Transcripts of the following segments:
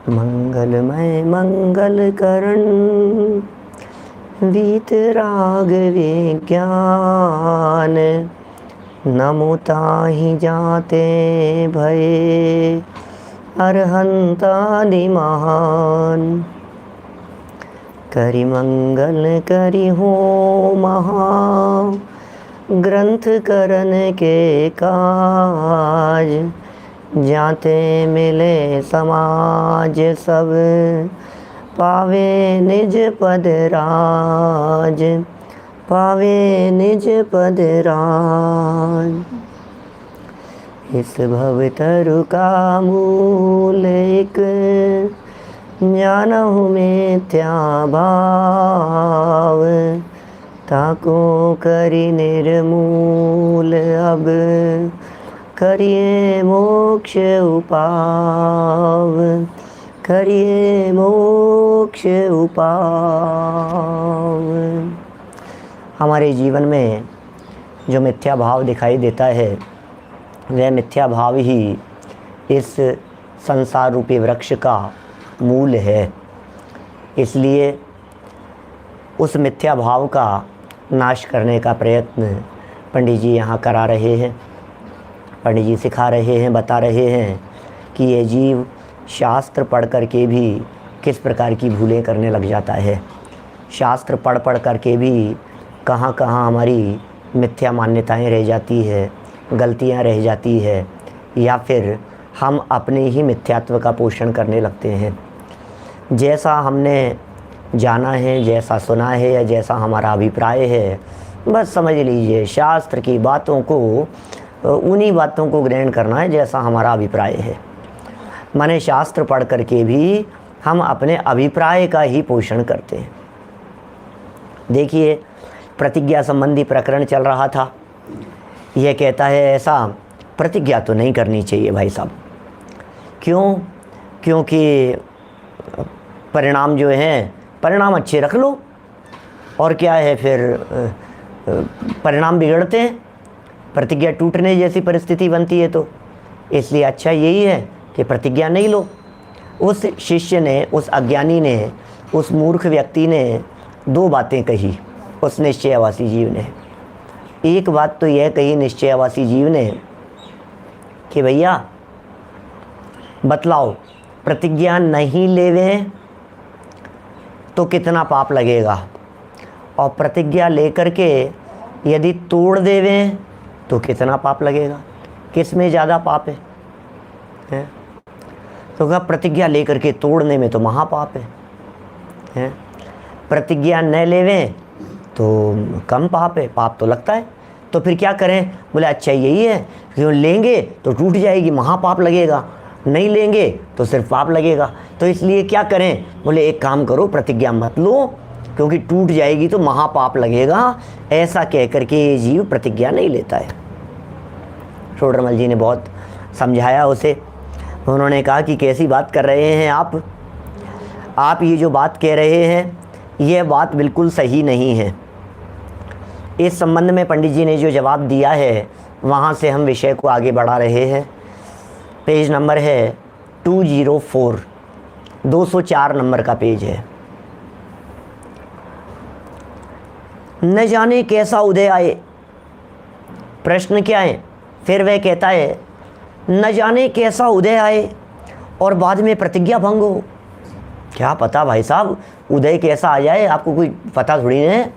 मंगलमय मंगल करण वीतराग विज्ञान, नमो ताहि जाते भये अरहंतादि महान। करि मंगल करि हो महा, ग्रंथ करन के काज, जाते मिले समाज सब, पावे निज पद राज, पावे निज पद राज। इस भवतरु का मूल एक, जानहु मिथ्या भाव, ताको करि निर्मूल अब, करिए मोक्ष उपाव, करिए मोक्ष उपाव। हमारे जीवन में जो मिथ्या भाव दिखाई देता है, वह मिथ्या भाव ही इस संसार रूपी वृक्ष का मूल है। इसलिए उस मिथ्या भाव का नाश करने का प्रयत्न पंडित जी यहाँ करा रहे हैं। पंडित जी सिखा रहे हैं, बता रहे हैं कि ये जीव शास्त्र पढ़ कर के भी किस प्रकार की भूलें करने लग जाता है। शास्त्र पढ़ पढ़ कर के भी कहाँ कहाँ हमारी मिथ्या मान्यताएं रह जाती है, गलतियाँ रह जाती है, या फिर हम अपने ही मिथ्यात्व का पोषण करने लगते हैं। जैसा हमने जाना है, जैसा सुना है, या जैसा हमारा अभिप्राय है, बस समझ लीजिए शास्त्र की बातों को, उन्हीं बातों को ग्रहण करना है जैसा हमारा अभिप्राय है। माने शास्त्र पढ़ कर के भी हम अपने अभिप्राय का ही पोषण करते हैं। देखिए, प्रतिज्ञा संबंधी प्रकरण चल रहा था। यह कहता है ऐसा, प्रतिज्ञा तो नहीं करनी चाहिए भाई साहब। क्यों? क्योंकि परिणाम जो हैं, परिणाम अच्छे रख लो, और क्या है फिर परिणाम बिगड़ते हैं, प्रतिज्ञा टूटने जैसी परिस्थिति बनती है। तो इसलिए अच्छा यही है कि प्रतिज्ञा नहीं लो। उस शिष्य ने, उस अज्ञानी ने, उस मूर्ख व्यक्ति ने दो बातें कही। उस निश्चयवासी जीव ने एक बात तो यह कही, निश्चयवासी जीव ने, कि भैया बतलाओ, प्रतिज्ञा नहीं लेवे तो कितना पाप लगेगा, और प्रतिज्ञा लेकर के यदि तोड़ देवे तो कितना पाप लगेगा, किस में ज़्यादा पाप है? तो कहा प्रतिज्ञा लेकर के तोड़ने में तो महापाप है। प्रतिज्ञा न लेवें तो कम पाप है, पाप तो लगता है। तो फिर क्या करें? बोले अच्छा यही है कि लेंगे तो टूट जाएगी, महापाप लगेगा, नहीं लेंगे तो सिर्फ पाप लगेगा। तो इसलिए क्या करें? बोले एक काम करो, प्रतिज्ञा मत लो, क्योंकि टूट जाएगी तो महापाप लगेगा। ऐसा कह करके ये जीव प्रतिज्ञा नहीं लेता है। टोडरमल जी ने बहुत समझाया उसे। उन्होंने कहा कि कैसी बात कर रहे हैं आप ये जो बात कह रहे हैं, यह बात बिल्कुल सही नहीं है। इस संबंध में पंडित जी ने जो जवाब दिया है, वहाँ से हम विषय को आगे बढ़ा रहे हैं। पेज नंबर है 204, 204 नंबर का पेज है। न जाने कैसा उदय आए, प्रश्न क्या है? फिर वह कहता है न जाने कैसा उदय आए और बाद में प्रतिज्ञा भंग हो। क्या पता भाई साहब, उदय कैसा आ जाए, आपको कोई पता थोड़ी है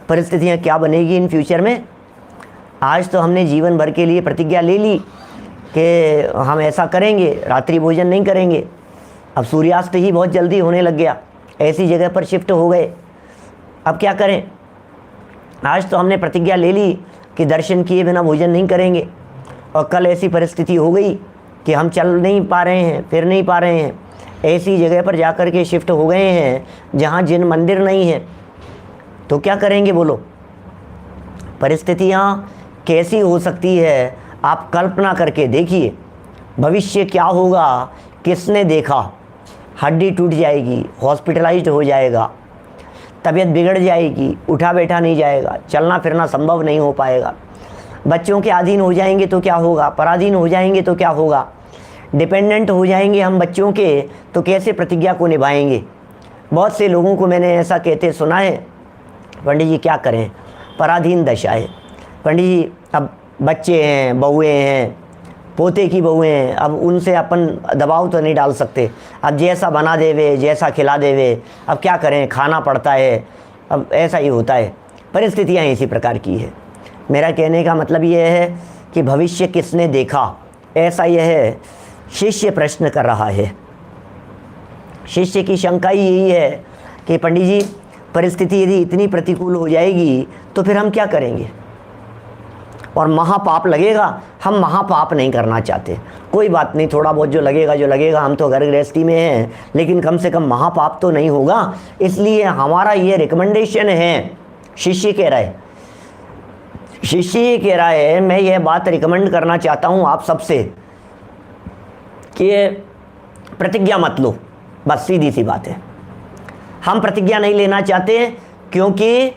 परिस्थितियाँ क्या बनेगी इन फ्यूचर में। आज तो हमने जीवन भर के लिए प्रतिज्ञा ले ली कि हम ऐसा करेंगे, रात्रि भोजन नहीं करेंगे। अब सूर्यास्त ही बहुत जल्दी होने लग गया, ऐसी जगह पर शिफ्ट हो गए। अब क्या करें? आज तो हमने प्रतिज्ञा ले ली कि दर्शन किए बिना भोजन नहीं करेंगे, और कल ऐसी परिस्थिति हो गई कि हम चल नहीं पा रहे हैं, फिर नहीं पा रहे हैं, ऐसी जगह पर जाकर के शिफ्ट हो गए हैं जहाँ जिन मंदिर नहीं है। तो क्या करेंगे बोलो? परिस्थितियाँ कैसी हो सकती है, आप कल्पना करके देखिए। भविष्य क्या होगा, किसने देखा? हड्डी टूट जाएगी, हॉस्पिटलाइज्ड हो जाएगा, तबीयत बिगड़ जाएगी, उठा बैठा नहीं जाएगा, चलना फिरना संभव नहीं हो पाएगा। बच्चों के अधीन हो जाएंगे तो क्या होगा, पराधीन हो जाएंगे तो क्या होगा, डिपेंडेंट हो जाएंगे हम बच्चों के, तो कैसे प्रतिज्ञा को निभाएंगे। बहुत से लोगों को मैंने ऐसा कहते सुना है, पंडित जी क्या करें, पराधीन दशा है। पंडित जी अब बच्चे हैं, बहुएँ हैं, पोते की बहुएँ हैं, अब उनसे अपन दबाव तो नहीं डाल सकते। अब जैसा बना देवे, जैसा खिला देवे, अब क्या करें, खाना पड़ता है। अब ऐसा ही होता है, परिस्थितियाँ इसी प्रकार की है। मेरा कहने का मतलब ये है कि भविष्य किसने देखा, ऐसा यह है शिष्य प्रश्न कर रहा है। शिष्य की शंका ही यही है कि पंडित जी परिस्थिति यदि इतनी प्रतिकूल हो जाएगी तो फिर हम क्या करेंगे, और महापाप लगेगा। हम महापाप नहीं करना चाहते, कोई बात नहीं, थोड़ा बहुत जो लगेगा, हम तो घर गृहस्थी में हैं, लेकिन कम से कम महापाप तो नहीं होगा। इसलिए हमारा ये रिकमेंडेशन है, शिष्य कह रहा है, मैं ये बात रिकमेंड करना चाहता हूँ आप सबसे कि प्रतिज्ञा मत लो। बस सीधी सी बात है, हम प्रतिज्ञा नहीं लेना चाहते क्योंकि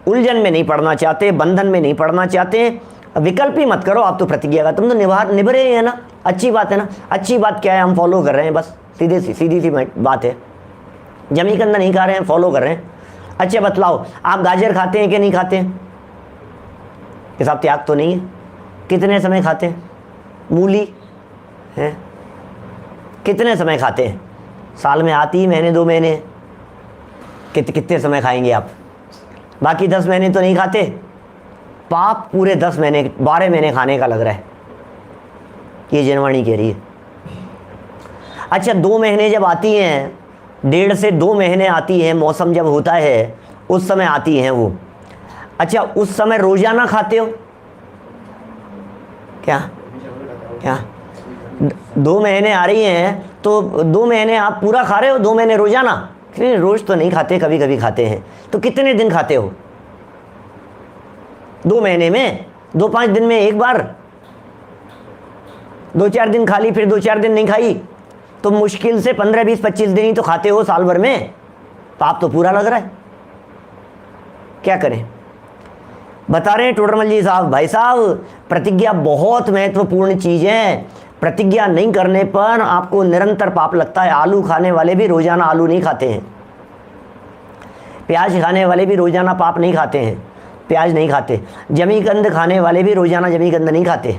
उलझन में नहीं पड़ना चाहते, बंधन में नहीं पड़ना चाहते। विकल्प ही मत करो आप तो प्रतिज्ञा का, तुम तो निभ रहे हैं ना, अच्छी बात है ना। अच्छी बात क्या है, हम फॉलो कर रहे हैं, बस सीधी सी बात है। जमीकंद नहीं खा रहे हैं, फॉलो कर रहे हैं। अच्छा बतलाओ, आप गाजर खाते हैं कि नहीं खाते हैं? हिसाब त्याग तो नहीं है। कितने समय खाते हैं? मूली हैं कितने समय खाते हैं? साल में आती ही महीने 2 महीने, कितने समय खाएंगे आप? बाकी 10 महीने तो नहीं खाते। पाप पूरे 10 महीने 12 महीने खाने का लग रहा है, ये जनवाणी कह रही है। अच्छा 2 महीने जब आती हैं, 1.5 से 2 महीने आती हैं, मौसम जब होता है उस समय आती हैं वो। अच्छा उस समय रोजाना खाते हो क्या? 2 महीने आ रही हैं तो 2 महीने आप पूरा खा रहे हो, 2 महीने रोजाना? रोज तो नहीं खाते, कभी कभी खाते हैं। तो कितने दिन खाते हो 2 महीने में? 2-5 दिन में एक बार, 2-4 दिन खा ली, फिर 2-4 दिन नहीं खाई, तो मुश्किल से 15, 20, 25 दिन ही तो खाते हो साल भर में। पाप तो पूरा लग रहा है, क्या करें? बता रहे हैं टोडरमल जी साहब, भाई साहब प्रतिज्ञा बहुत महत्वपूर्ण चीज़ है। प्रतिज्ञा नहीं करने पर आपको निरंतर पाप लगता है। आलू खाने वाले भी रोजाना आलू नहीं खाते हैं, प्याज खाने वाले भी रोजाना पाप नहीं खाते हैं, प्याज नहीं खाते। जमीकंद खाने वाले भी रोजाना जमीकंद नहीं खाते,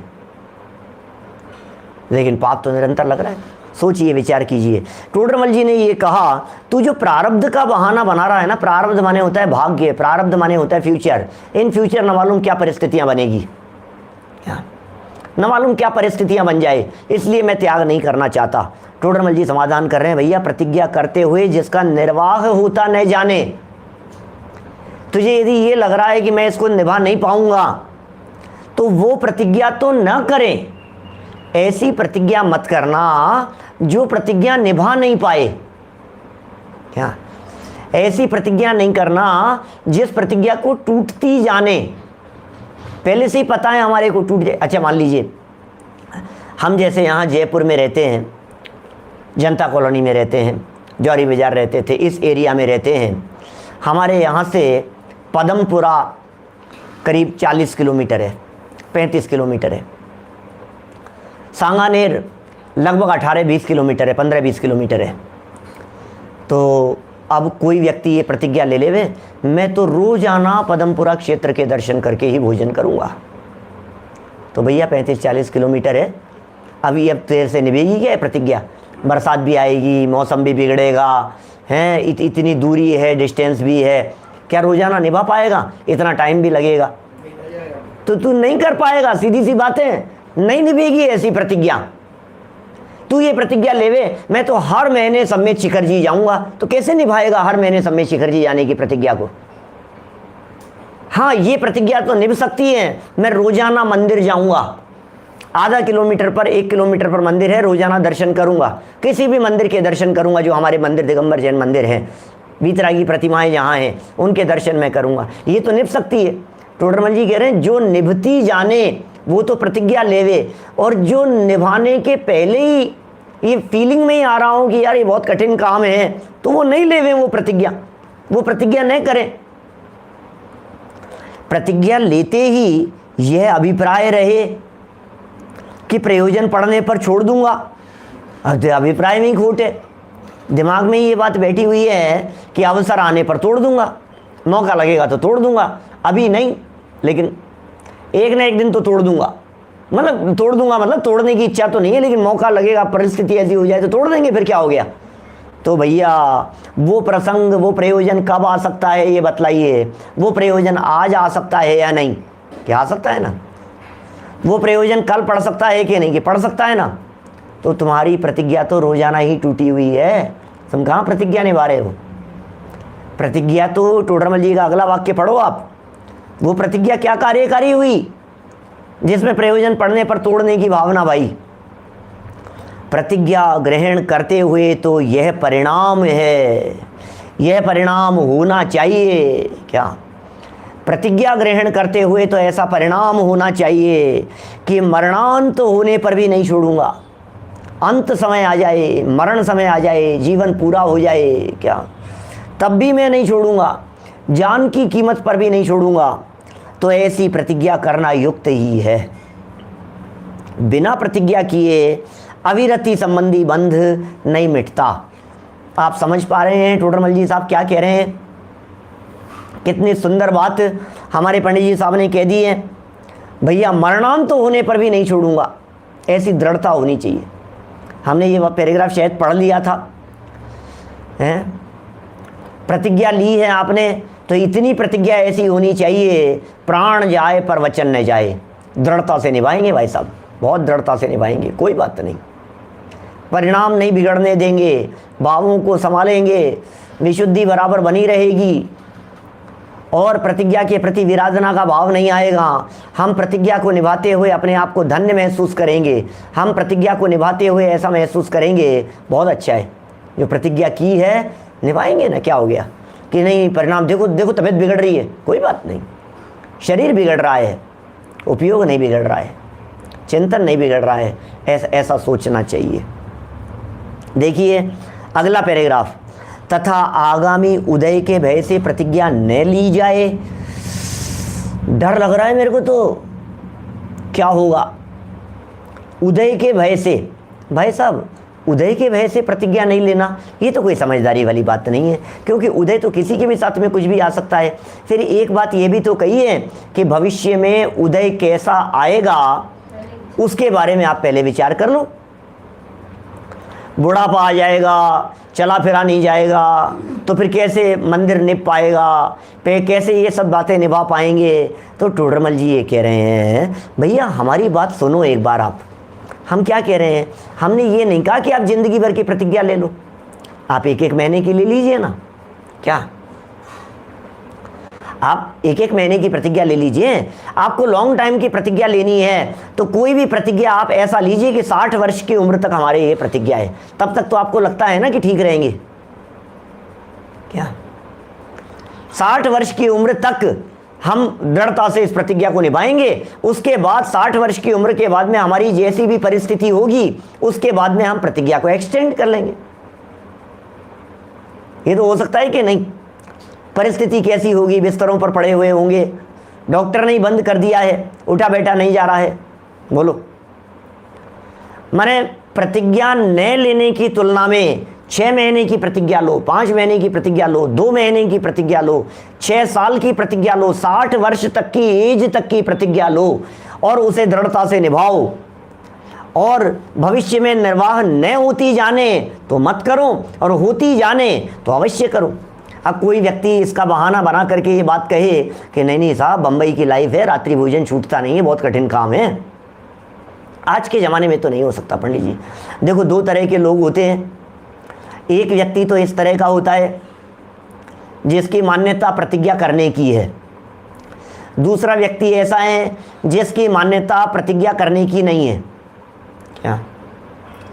लेकिन पाप तो निरंतर लग रहा है। सोचिए, विचार कीजिए। टोडरमल जी ने ये कहा, तू जो प्रारब्ध का बहाना बना रहा है ना, प्रारब्ध माने होता है भाग्य, प्रारब्ध माने होता है फ्यूचर। इन फ्यूचर न मालूम क्या परिस्थितियां बनेगी, क्या न मालूम क्या परिस्थितियां बन जाए, इसलिए मैं त्याग नहीं करना चाहता। टोडरमल जी समाधान कर रहे हैं, भैया प्रतिज्ञा करते हुए जिसका निर्वाह होता न जाने। तुझे यदि ये लग रहा है कि मैं इसको निभा नहीं पाऊंगा, तो वो प्रतिज्ञा तो न करें। ऐसी प्रतिज्ञा मत करना जो प्रतिज्ञा निभा नहीं पाए। क्या? ऐसी प्रतिज्ञा नहीं करना जिस प्रतिज्ञा को टूटती जाने, पहले से ही पता है हमारे को टूट जाए। अच्छा मान लीजिए हम जैसे यहाँ जयपुर में रहते हैं, जनता कॉलोनी में रहते हैं, जौहरी बाजार रहते थे, इस एरिया में रहते हैं। हमारे यहाँ से पदमपुरा करीब 40 किलोमीटर है, 35 किलोमीटर है। सांगानेर लगभग 18-20 किलोमीटर है, 15-20 किलोमीटर है। तो अब कोई व्यक्ति ये प्रतिज्ञा ले लेवे, मैं तो रोजाना पदमपुरा क्षेत्र के दर्शन करके ही भोजन करूंगा। तो भैया 35-40 किलोमीटर है, अभी अब देर से निभेगी क्या प्रतिज्ञा? बरसात भी आएगी, मौसम भी बिगड़ेगा, हैं इतनी दूरी है, डिस्टेंस भी है, क्या रोजाना निभा पाएगा? इतना टाइम भी लगेगा, तो तू नहीं कर पाएगा। सीधी सी बात है, नहीं निभेगी ऐसी प्रतिज्ञा। तू ये प्रतिज्ञा लेवे, मैं तो हर महीने समेत शिखर जी जाऊंगा, तो कैसे निभाएगा हर महीने समेत शिखर जी जाने की प्रतिज्ञा को? हाँ ये प्रतिज्ञा तो निभ सकती है, मैं रोजाना मंदिर जाऊंगा, आधा किलोमीटर पर 1 किलोमीटर पर मंदिर है, रोजाना दर्शन करूंगा, किसी भी मंदिर के दर्शन करूंगा जो हमारे मंदिर दिगंबर जैन मंदिर हैं, वीतरागी प्रतिमाएं जहाँ हैं उनके दर्शन मैं करूंगा। ये तो निभ सकती है। टोडरमल जी कह रहे हैं जो निभती जाने वो तो प्रतिज्ञा लेवे, और जो निभाने के पहले ही ये फीलिंग में ही आ रहा हूं कि यार ये बहुत कठिन काम है, तो वो नहीं लेवे, वो प्रतिज्ञा नहीं करें। प्रतिज्ञा लेते ही यह अभिप्राय रहे कि प्रयोजन पड़ने पर छोड़ दूंगा, अब तो अभिप्राय में ही खोट है, दिमाग में ये बात बैठी हुई है कि अवसर आने पर तोड़ दूंगा, मौका लगेगा तो तोड़ दूंगा, अभी नहीं लेकिन एक ना एक दिन तो तोड़ दूंगा। मतलब तोड़ दूंगा मतलब तोड़ने की इच्छा तो नहीं है, लेकिन मौका लगेगा, परिस्थिति ऐसी हो जाए तो तोड़ देंगे, फिर क्या हो गया। तो भैया वो प्रसंग, वो प्रयोजन कब आ सकता है ये बतलाइए। वो प्रयोजन आज आ सकता है या नहीं? क्या आ सकता है ना। वो प्रयोजन कल पड़ सकता है कि नहीं? कि पड़ सकता है ना। तो तुम्हारी प्रतिज्ञा तो रोजाना ही टूटी हुई है, तुम कहाँ प्रतिज्ञा निभा रहे हो। प्रतिज्ञा तो टोडरमल जी का अगला वाक्य पढ़ो आप, वो प्रतिज्ञा क्या कार्यकारी हुई जिसमें प्रयोजन पड़ने पर तोड़ने की भावना भाई। प्रतिज्ञा ग्रहण करते हुए तो यह परिणाम है, यह परिणाम होना चाहिए। क्या प्रतिज्ञा ग्रहण करते हुए तो ऐसा परिणाम होना चाहिए कि मरणांत होने पर भी नहीं छोड़ूंगा। अंत समय आ जाए, मरण समय आ जाए, जीवन पूरा हो जाए, क्या तब भी मैं नहीं छोड़ूंगा, जान की कीमत पर भी नहीं छोड़ूंगा। तो ऐसी प्रतिज्ञा करना युक्त ही है। बिना प्रतिज्ञा किए अविरति संबंधी बंध नहीं मिटता। आप समझ पा रहे हैं टोडरमल जी साहब क्या कह रहे हैं? कितनी सुंदर बात हमारे पंडित जी साहब ने कह दी है। भैया मरणांत तो होने पर भी नहीं छोड़ूंगा, ऐसी दृढ़ता होनी चाहिए। हमने ये पैराग्राफ शायद पढ़ लिया था, हैं? प्रतिज्ञा ली है आपने तो इतनी प्रतिज्ञा ऐसी होनी चाहिए, प्राण जाए पर वचन न जाए। दृढ़ता से निभाएंगे भाई साहब, बहुत दृढ़ता से निभाएंगे, कोई बात नहीं। परिणाम नहीं बिगड़ने देंगे, भावों को संभालेंगे, विशुद्धि बराबर बनी रहेगी और प्रतिज्ञा के प्रति विराधना का भाव नहीं आएगा। हम प्रतिज्ञा को निभाते हुए अपने आप को धन्य महसूस करेंगे। हम प्रतिज्ञा को निभाते हुए ऐसा महसूस करेंगे बहुत अच्छा है, जो प्रतिज्ञा की है निभाएंगे ना। क्या हो गया कि नहीं परिणाम, देखो देखो तबीयत बिगड़ रही है, कोई बात नहीं, शरीर बिगड़ रहा है, उपयोग नहीं बिगड़ रहा है, चिंतन नहीं बिगड़ रहा है, ऐसा सोचना चाहिए। देखिए अगला पैराग्राफ, तथा आगामी उदय के भय से प्रतिज्ञा न ली जाए। डर लग रहा है मेरे को, तो क्या होगा उदय के भय से। भाई साहब उदय के भय से प्रतिज्ञा नहीं लेना, ये तो कोई समझदारी वाली बात नहीं है, क्योंकि उदय तो किसी के भी साथ में कुछ भी आ सकता है। फिर एक बात ये भी तो कही है कि भविष्य में उदय कैसा आएगा उसके बारे में आप पहले विचार कर लो। बुढ़ापा आ जाएगा, चला फिरा नहीं जाएगा, तो फिर कैसे मंदिर निभ पाएगा, कैसे ये सब बातें निभा पाएंगे। तो टोडरमल जी ये कह रहे हैं भैया हमारी बात सुनो एक बार आप। हम क्या कह रहे हैं, हमने ये नहीं कहा कि आप जिंदगी भर की प्रतिज्ञा ले लो, आप एक एक महीने की ले लीजिए ना। क्या आप एक एक महीने की प्रतिज्ञा ले लीजिए। आपको लॉन्ग टाइम की प्रतिज्ञा लेनी है तो कोई भी प्रतिज्ञा आप ऐसा लीजिए कि 60 वर्ष की उम्र तक हमारे ये प्रतिज्ञा है, तब तक तो आपको लगता है ना कि ठीक रहेंगे। क्या 60 वर्ष की उम्र तक हम दृढ़ता से इस प्रतिज्ञा को निभाएंगे, उसके बाद 60 वर्ष की उम्र के बाद में हमारी जैसी भी परिस्थिति होगी उसके बाद में हम प्रतिज्ञा को एक्सटेंड कर लेंगे। ये तो हो सकता है कि नहीं। परिस्थिति कैसी होगी, बिस्तरों पर पड़े हुए होंगे, डॉक्टर ने बंद कर दिया है, उठा बैठा नहीं जा रहा है, बोलो। माने प्रतिज्ञा न लेने की तुलना में 6 महीने की प्रतिज्ञा लो, 5 महीने की प्रतिज्ञा लो, 2 महीने की प्रतिज्ञा लो, 6 साल की प्रतिज्ञा लो, 60 वर्ष तक की एज तक की प्रतिज्ञा लो और उसे दृढ़ता से निभाओ। और भविष्य में निर्वाह न होती जाने तो मत करो, और होती जाने तो अवश्य करो। अब कोई व्यक्ति इसका बहाना बना करके ये बात कहे कि नहीं नहीं साहब बम्बई की लाइफ है, रात्रि भोजन छूटता नहीं है, बहुत कठिन काम है, आज के ज़माने में तो नहीं हो सकता पंडित जी। देखो 2 तरह के लोग होते हैं। एक व्यक्ति तो इस तरह का होता है जिसकी मान्यता प्रतिज्ञा करने की है, दूसरा व्यक्ति ऐसा है जिसकी मान्यता प्रतिज्ञा करने की नहीं है। क्या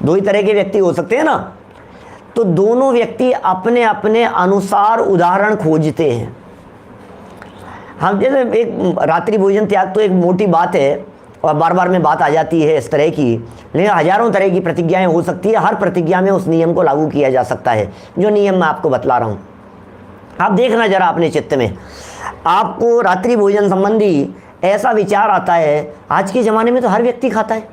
2 ही तरह के व्यक्ति हो सकते हैं ना। तो दोनों व्यक्ति अपने अपने अनुसार उदाहरण खोजते हैं। हम जैसे एक रात्रि भोजन त्याग तो एक मोटी बात है और बार बार में बात आ जाती है इस तरह की, लेकिन हजारों तरह की प्रतिज्ञाएं हो सकती है। हर प्रतिज्ञा में उस नियम को लागू किया जा सकता है जो नियम मैं आपको बतला रहा हूँ। आप देखना जरा अपने चित्त में, आपको रात्रि भोजन संबंधी ऐसा विचार आता है, आज के ज़माने में तो हर व्यक्ति खाता है,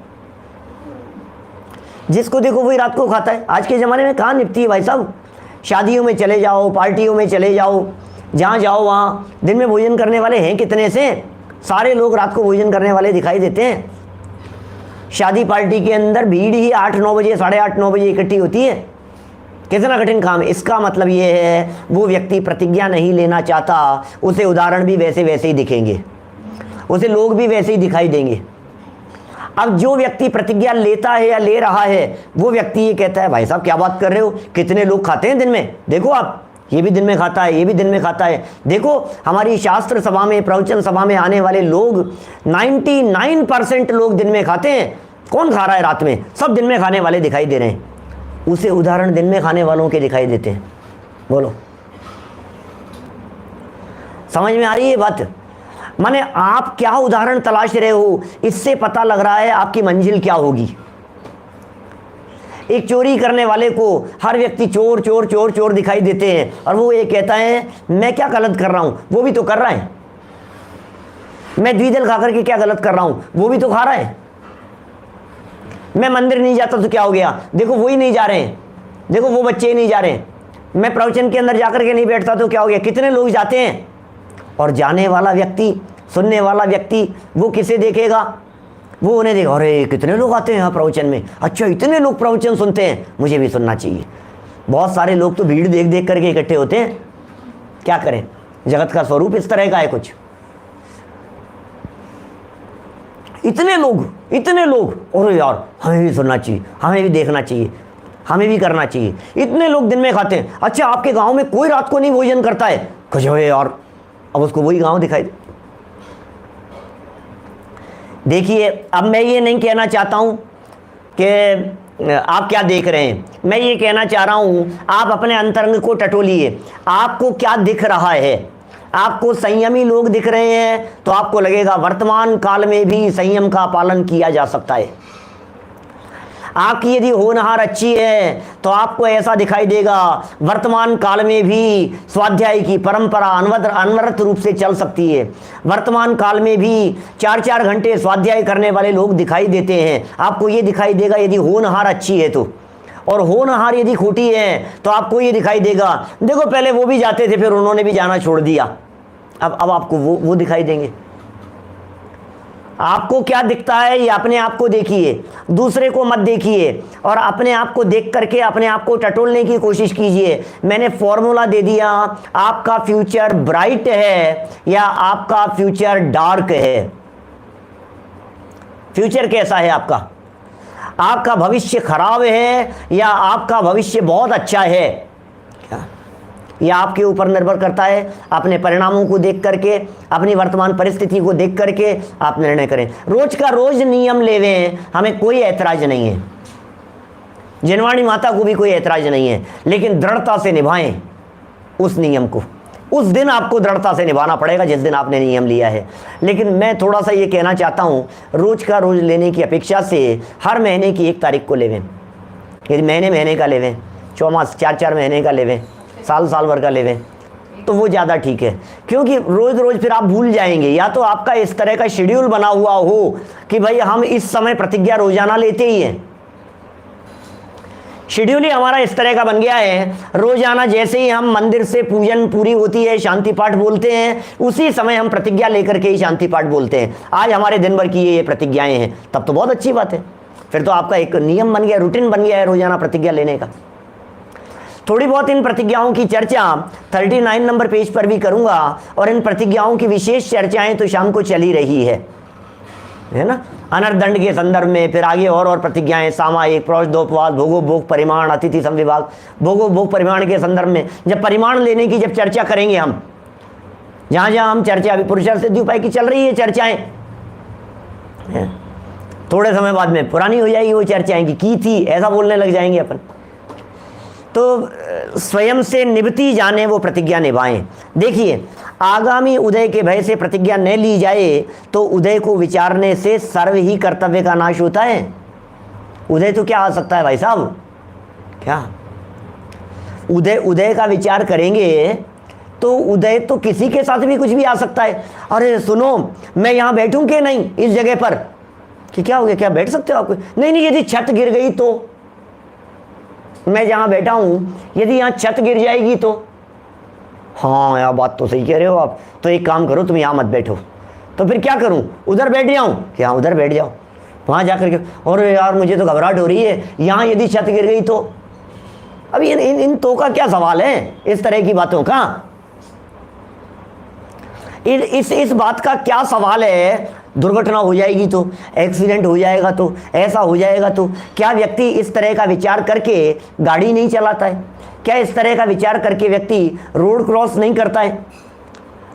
जिसको देखो वही रात को खाता है। आज के ज़माने में कहाँ निपटी है भाई साहब। शादियों में चले जाओ, पार्टियों में चले जाओ, जहाँ जाओ वहाँ दिन में भोजन करने वाले हैं कितने से, सारे लोग रात को भोजन करने वाले दिखाई देते हैं। शादी पार्टी के अंदर भीड़ ही 8-9 बजे, 8:30-9 बजे इकट्ठी होती है। कितना कठिन काम है। इसका मतलब ये है वो व्यक्ति प्रतिज्ञा नहीं लेना चाहता, उसे उदाहरण भी वैसे वैसे ही दिखेंगे, उसे लोग भी वैसे ही दिखाई देंगे। अब जो व्यक्ति प्रतिज्ञा लेता है या ले रहा है, वो व्यक्ति ये कहता है भाई साहब क्या बात कर रहे हो, कितने लोग खाते हैं दिन में, देखो आप, ये भी दिन में खाता है, ये भी दिन में खाता है। देखो हमारी शास्त्र सभा में, प्रवचन सभा में आने वाले लोग 99% लोग दिन में खाते हैं। कौन खा रहा है रात में, सब दिन में खाने वाले दिखाई दे रहे हैं। उसे उदाहरण दिन में खाने वालों के दिखाई देते हैं। बोलो समझ में आ रही है बात। माने आप क्या उदाहरण तलाश रहे हो, इससे पता लग रहा है आपकी मंजिल क्या होगी। एक चोरी करने वाले को हर व्यक्ति चोर चोर चोर चोर दिखाई देते हैं, और वो ये कहता है मैं क्या गलत कर रहा हूं, वो भी तो कर रहा है। मैं द्विदल खा करके क्या गलत कर रहा हूं, वो भी तो खा रहा है। मैं मंदिर नहीं जाता तो क्या हो गया, देखो वो ही नहीं जा रहे हैं, देखो वो बच्चे ही नहीं जा रहे हैं। मैं प्रवचन के अंदर जाकर के नहीं बैठता तो क्या हो गया, कितने लोग जाते हैं। और जाने वाला व्यक्ति, सुनने वाला व्यक्ति, वो किसे देखेगा, वो उन्हें देखो, अरे कितने लोग आते हैं यहाँ प्रवचन में, अच्छा इतने लोग प्रवचन सुनते हैं, मुझे भी सुनना चाहिए। बहुत सारे लोग तो भीड़ देख देख करके इकट्ठे होते हैं। क्या करें, जगत का स्वरूप इस तरह का है कुछ। इतने लोग, अरे यार हमें भी सुनना चाहिए, हमें भी देखना चाहिए, हमें भी करना चाहिए। इतने लोग दिन में खाते हैं, अच्छा आपके गांव में कोई रात को नहीं भोजन करता है, कुछ हो यार, अब उसको वही गांव दिखाई दे। देखिए अब मैं ये नहीं कहना चाहता हूं कि आप क्या देख रहे हैं, मैं ये कहना चाह रहा हूं आप अपने अंतरंग को टटोलिए। आपको क्या दिख रहा है, आपको संयमी लोग दिख रहे हैं तो आपको लगेगा वर्तमान काल में भी संयम का पालन किया जा सकता है। आपकी यदि होनहार अच्छी है तो आपको ऐसा दिखाई देगा वर्तमान काल में भी स्वाध्याय की परंपरा अनवरत रूप से चल सकती है। वर्तमान काल में भी 4-4 घंटे स्वाध्याय करने वाले लोग दिखाई देते हैं। आपको ये दिखाई देगा यदि होनहार अच्छी है तो, और होनहार यदि खोटी है तो आपको ये दिखाई देगा देखो पहले वो भी जाते थे फिर उन्होंने भी जाना छोड़ दिया, अब आपको वो दिखाई देंगे। आपको क्या दिखता है ये अपने आप को देखिए, दूसरे को मत देखिए, और अपने आप को देख करके अपने आप को टटोलने की कोशिश कीजिए। मैंने फॉर्मूला दे दिया, आपका फ्यूचर ब्राइट है या आपका फ्यूचर डार्क है। फ्यूचर कैसा है आपका, आपका भविष्य खराब है या आपका भविष्य बहुत अच्छा है, क्या यह आपके ऊपर निर्भर करता है। अपने परिणामों को देख करके, अपनी वर्तमान परिस्थिति को देख करके आप निर्णय करें। रोज का रोज नियम लेवें, हमें कोई ऐतराज नहीं है, जिनवाणी माता को भी कोई ऐतराज नहीं है, लेकिन दृढ़ता से निभाएं उस नियम को। उस दिन आपको दृढ़ता से निभाना पड़ेगा जिस दिन आपने नियम लिया है। लेकिन मैं थोड़ा सा ये कहना चाहता हूँ, रोज का रोज लेने की अपेक्षा से हर महीने की 1 तारीख को लेवें। यदि महीने का लेवें, 4 महीने का लेवें, साल भर का लेवें तो वो ज़्यादा ठीक है। क्योंकि रोज़ रोज़ फिर आप भूल जाएंगे। या तो आपका इस तरह का शेड्यूल बना हुआ हो कि भाई हम इस समय प्रतिज्ञा रोजाना लेते ही हैं, शेड्यूल ही हमारा इस तरह का बन गया है, रोजाना जैसे ही हम मंदिर से पूजन पूरी होती है शांति पाठ बोलते हैं, उसी समय हम प्रतिज्ञा लेकर के ही शांति पाठ बोलते हैं। आज हमारे दिन भर की ये प्रतिज्ञाएं हैं, तब तो बहुत अच्छी बात है। फिर तो आपका एक नियम बन गया, रूटीन बन गया है रोजाना प्रतिज्ञा लेने का। थोड़ी बहुत इन प्रतिज्ञाओं की चर्चा 39 नंबर पेज पर भी करूंगा, और इन प्रतिज्ञाओं की विशेष चर्चाएं तो शाम को चली रही है ना, अनर्दंड के संदर्भ में। फिर आगे और प्रतिज्ञाएं, सामायिक, प्रोषदोपवाद, भोगो भोग परिमाण, अतिथि संविभाग, भोगो भोग परिमाण के संदर्भ में जब परिमाण लेने की जब चर्चा करेंगे हम, जहां जहां हम चर्चा, अभी पुरुषार्थ सिद्धि उपाय की चल रही है चर्चाएं, थोड़े समय बाद में पुरानी हो जाएगी वो चर्चाएं की थी, ऐसा बोलने लग जाएंगे अपन। तो स्वयं से निभती जाने वो प्रतिज्ञा निभाएं। देखिए, आगामी उदय के भय से प्रतिज्ञा न ली जाए तो उदय को विचारने से सर्व ही कर्तव्य का नाश होता है। उदय तो क्या आ सकता है भाई साहब, क्या उदय का विचार करेंगे तो उदय तो किसी के साथ भी कुछ भी आ सकता है। अरे सुनो, मैं यहाँ बैठूं कि नहीं इस जगह पर, कि क्या हो गया, क्या बैठ सकते हो आप? नहीं, यदि छत गिर गई तो मैं जहाँ बैठा हूँ यदि यहाँ छत गिर जाएगी तो, हाँ यार बात तो सही कह रहे हो आप, तो एक काम करो तुम यहाँ मत बैठो, तो फिर क्या करूँ, उधर बैठ जाऊँ, कि हाँ उधर बैठ जाओ, वहाँ जाकर के, और यार मुझे तो घबराहट हो रही है, यहाँ यदि छत गिर गई तो। अब इन तो का क्या सवाल है, इस तरह की बातों का, इस बात का क्या सवाल है, दुर्घटना हो जाएगी तो, एक्सीडेंट हो जाएगा तो, ऐसा हो जाएगा तो। क्या व्यक्ति इस तरह का विचार करके गाड़ी नहीं चलाता है? क्या इस तरह का विचार करके व्यक्ति रोड क्रॉस नहीं करता है?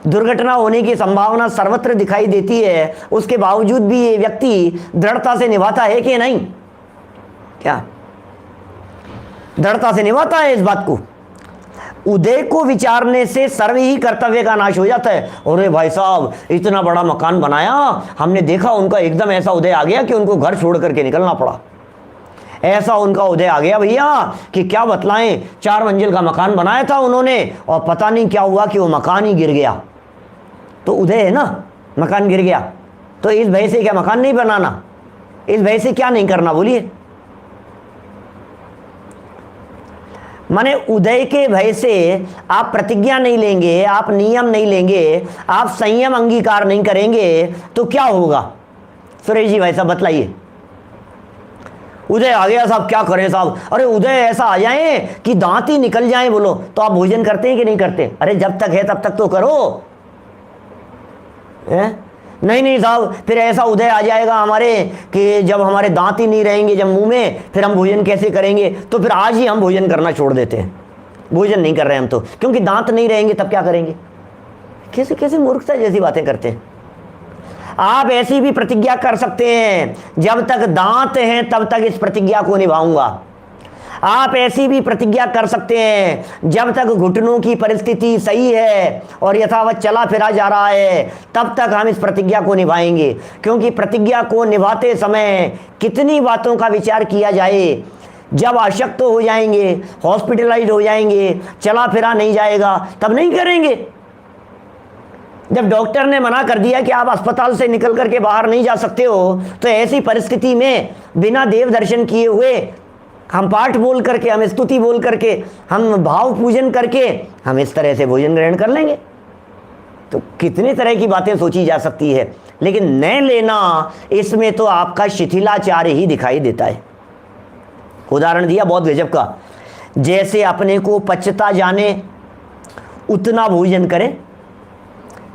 दुर्घटना होने की संभावना सर्वत्र दिखाई देती है, उसके बावजूद भी ये व्यक्ति दृढ़ता से निभाता है कि नहीं? क्या दृढ़ता से निभाता है इस बात को? उदय को विचारने से सर्व ही कर्तव्य का नाश हो जाता है। अरे भाई साहब इतना बड़ा मकान बनाया, हमने देखा उनका एकदम ऐसा उदय आ गया कि उनको घर छोड़ करके निकलना पड़ा। ऐसा उनका उदय आ गया भैया कि क्या बतलाएं, 4 मंजिल का मकान बनाया था उन्होंने और पता नहीं क्या हुआ कि वो मकान ही गिर गया। तो उदय है ना, मकान गिर गया, तो इस भय से क्या मकान नहीं बनाना, इस भय से क्या नहीं करना, बोलिए। माने उदय के भय से आप प्रतिज्ञा नहीं लेंगे, आप नियम नहीं लेंगे, आप संयम अंगीकार नहीं करेंगे तो क्या होगा? सुरेश जी भाई साहब बतलाइए। उदय आ गया साहब, क्या करें साहब? अरे उदय ऐसा आ जाए कि दांत ही निकल जाए, बोलो तो आप भोजन करते हैं कि नहीं करते? अरे जब तक है तब तक तो करो। नहीं साहब, फिर ऐसा उदय आ जाएगा हमारे कि जब हमारे दांत ही नहीं रहेंगे जब मुंह में, फिर हम भोजन कैसे करेंगे? तो फिर आज ही हम भोजन करना छोड़ देते हैं, भोजन नहीं कर रहे हम तो, क्योंकि दांत नहीं रहेंगे तब क्या करेंगे? कैसे कैसे मूर्खता जैसी बातें करते हैं। आप ऐसी भी प्रतिज्ञा कर सकते हैं, जब तक दांत हैं तब तक इस प्रतिज्ञा को निभाऊंगा। आप ऐसी भी प्रतिज्ञा कर सकते हैं, जब तक घुटनों की परिस्थिति सही है और यथावत चला फिरा जा रहा है तब तक हम इस प्रतिज्ञा को निभाएंगे। क्योंकि प्रतिज्ञा को निभाते समय कितनी बातों का विचार किया जाए, जब अशक्त हो जाएंगे, हॉस्पिटलाइज हो जाएंगे, चला फिरा नहीं जाएगा, तब नहीं करेंगे। जब डॉक्टर ने मना कर दिया कि आप अस्पताल से निकल करके बाहर नहीं जा सकते हो, तो ऐसी परिस्थिति में बिना देव दर्शन किए हुए हम पाठ बोल करके, हम स्तुति बोल करके, हम भाव पूजन करके हम इस तरह से भोजन ग्रहण कर लेंगे। तो कितनी तरह की बातें सोची जा सकती है, लेकिन न लेना, इसमें तो आपका शिथिलाचार ही दिखाई देता है। उदाहरण दिया बहुत गजब का, जैसे अपने को पचता जाने उतना भोजन करें,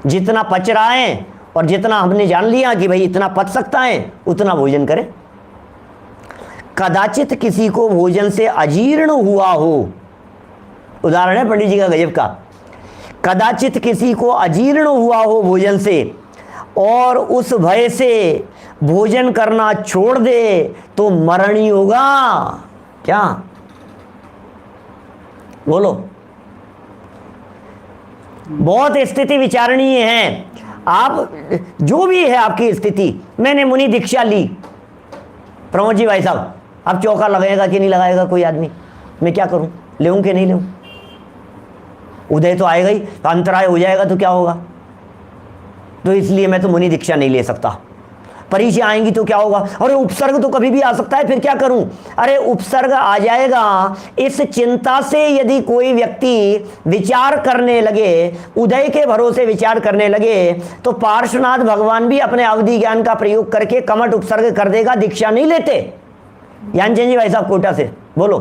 जितना पच रहा है और जितना हमने जान लिया कि भाई इतना पच सकता है उतना भोजन करें। कदाचित किसी को भोजन से अजीर्ण हुआ हो, उदाहरण है पंडित जी का गजब का, कदाचित किसी को अजीर्ण हुआ हो भोजन से और उस भय से भोजन करना छोड़ दे तो मरण ही होगा। क्या बोलो? बहुत स्थिति विचारणीय है। आप जो भी है आपकी स्थिति, मैंने मुनि दीक्षा ली, प्रमोद जी भाई साहब अब चौका लगाएगा कि नहीं लगाएगा कोई आदमी? मैं क्या करूं, लेऊं कि नहीं लेऊं? उदय तो आएगा ही, तो अंतराय हो जाएगा तो क्या होगा? तो इसलिए मैं तो मुनि दीक्षा नहीं ले सकता। परीक्षा आएंगी तो क्या होगा? अरे उपसर्ग तो कभी भी आ सकता है, फिर क्या करूं? अरे उपसर्ग आ जाएगा, इस चिंता से यदि कोई व्यक्ति विचार करने लगे, उदय के भरोसे विचार करने लगे, तो पार्श्वनाथ भगवान भी अपने अवधि ज्ञान का प्रयोग करके कमठ उपसर्ग कर देगा, दीक्षा नहीं लेते। ज्ञानचंद जी भाई साहब कोटा से बोलो।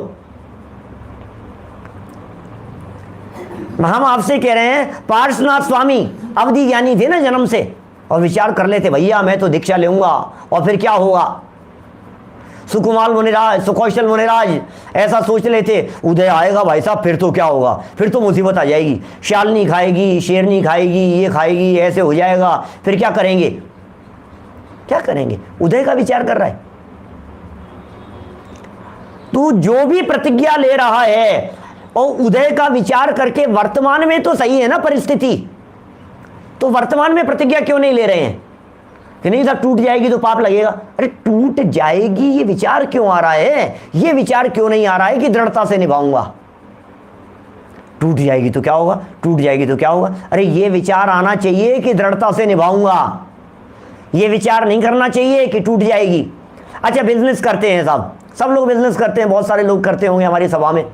हम आपसे कह रहे हैं, पार्श्वनाथ स्वामी अवधि ज्ञानी थे ना जन्म से, और विचार कर लेते भैया मैं तो दीक्षा लूंगा, और फिर क्या होगा? सुकुमाल मुनिराज, सुकौशल मुनिराज ऐसा सोच लेते, उदय आएगा भाई साहब फिर तो क्या होगा, फिर तो मुसीबत आ जाएगी, शालनी खाएगी, शेरनी खाएगी, ये खाएगी, ऐसे हो जाएगा, फिर क्या करेंगे? क्या करेंगे? उदय का विचार कर रहा है। तू जो भी प्रतिज्ञा ले रहा है और उदय का विचार करके, वर्तमान में तो सही है ना परिस्थिति, तो वर्तमान में प्रतिज्ञा क्यों नहीं ले रहे हैं कि नहीं साहब टूट जाएगी तो पाप लगेगा? अरे टूट जाएगी ये विचार क्यों आ रहा है? ये विचार क्यों नहीं आ रहा है कि दृढ़ता से निभाऊंगा? टूट जाएगी तो क्या होगा, टूट जाएगी तो क्या होगा? अरे ये विचार आना चाहिए कि दृढ़ता से निभाऊंगा, ये विचार नहीं करना चाहिए कि टूट जाएगी। अच्छा बिजनेस करते हैं साहब, सब लोग बिजनेस करते हैं, बहुत सारे लोग करते होंगे हमारी सभा में।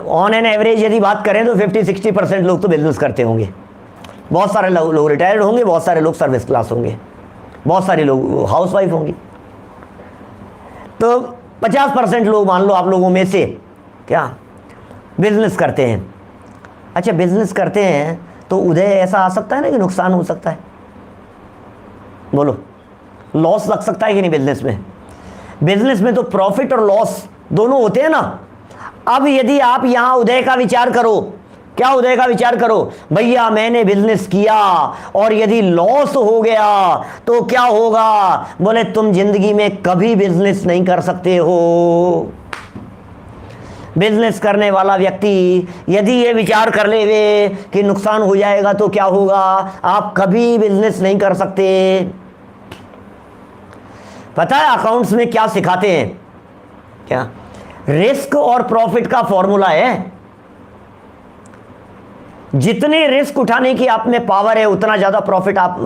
ऑन एन एवरेज यदि बात करें तो 50-60% लोग तो बिजनेस करते होंगे। बहुत सारे लोग रिटायर्ड होंगे, बहुत सारे लोग सर्विस क्लास होंगे, बहुत सारे लोग हाउस वाइफ होंगी। तो 50% लोग मान लो आप लोगों में से क्या बिजनेस करते हैं। अच्छा, बिजनेस करते हैं तो उदय ऐसा आ सकता है ना कि नुकसान हो सकता है? बोलो, लॉस लग सकता है कि नहीं बिजनेस में? बिजनेस में तो प्रॉफिट और लॉस दोनों होते हैं ना। अब यदि आप यहां उदय का विचार करो, क्या उदय का विचार करो, भैया मैंने बिजनेस किया और यदि लॉस हो गया तो क्या होगा? बोले तुम जिंदगी में कभी बिजनेस नहीं कर सकते हो। बिजनेस करने वाला व्यक्ति यदि ये विचार कर ले वे कि नुकसान हो जाएगा तो क्या होगा, आप कभी बिजनेस नहीं कर सकते। पता है अकाउंट्स में क्या सिखाते हैं? क्या रिस्क और प्रॉफिट का फॉर्मूला है। जितने रिस्क उठाने की आप में पावर है उतना ज्यादा प्रॉफिट आप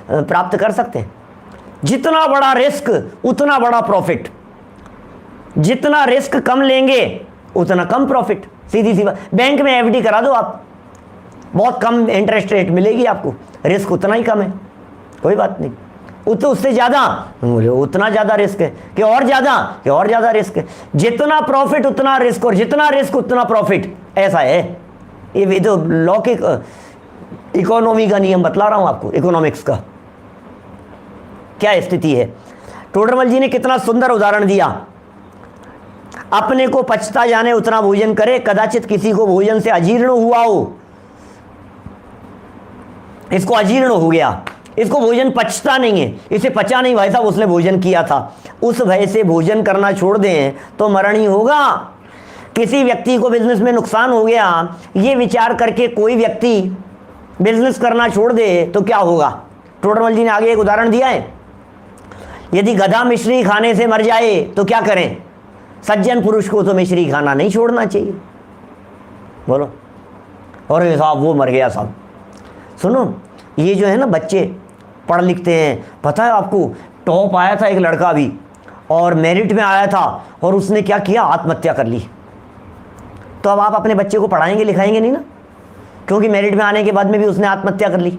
प्राप्त कर सकते हैं। जितना बड़ा रिस्क उतना बड़ा प्रॉफिट, जितना रिस्क कम लेंगे उतना कम प्रॉफिट। सीधी सी बात, बैंक में एफडी करा दो आप, बहुत कम इंटरेस्ट रेट मिलेगी आपको, रिस्क उतना ही कम है, कोई बात नहीं। तो उससे ज्यादा बोले उतना ज्यादा रिस्क है कि और ज्यादा रिस्क है। जितना प्रॉफिट उतना रिस्क और जितना रिस्क उतना प्रॉफिट, ऐसा है। ये तो लौकिक इकोनॉमी का नियम बतला रहा हूं आपको, इकोनॉमिक्स का क्या स्थिति है। टोडरमल जी ने कितना सुंदर उदाहरण दिया। अपने को पचता जाने उतना भोजन करे, कदाचित किसी को भोजन से अजीर्ण हुआ हो। इसको अजीर्ण हो गया, इसको भोजन पचता नहीं है, इसे पचा नहीं भाई साहब, उसने भोजन किया था, उस भय से भोजन करना छोड़ दें तो मरण ही होगा। किसी व्यक्ति को बिजनेस में नुकसान हो गया, ये विचार करके कोई व्यक्ति बिजनेस करना छोड़ दे तो क्या होगा? टोडरमल जी ने आगे एक उदाहरण दिया है। यदि गधा मिश्री खाने से मर जाए तो क्या करें? सज्जन पुरुष को तो मिश्री खाना नहीं छोड़ना चाहिए। बोलो, और साहब वो मर गया साहब। सुनो, ये जो है ना बच्चे पढ़ लिखते हैं, पता है आपको, टॉप आया था एक लड़का भी और मेरिट में आया था और उसने क्या किया? आत्महत्या कर ली। तो अब आप अपने बच्चे को पढ़ाएंगे लिखाएंगे नहीं ना, क्योंकि मेरिट में आने के बाद में भी उसने आत्महत्या कर ली।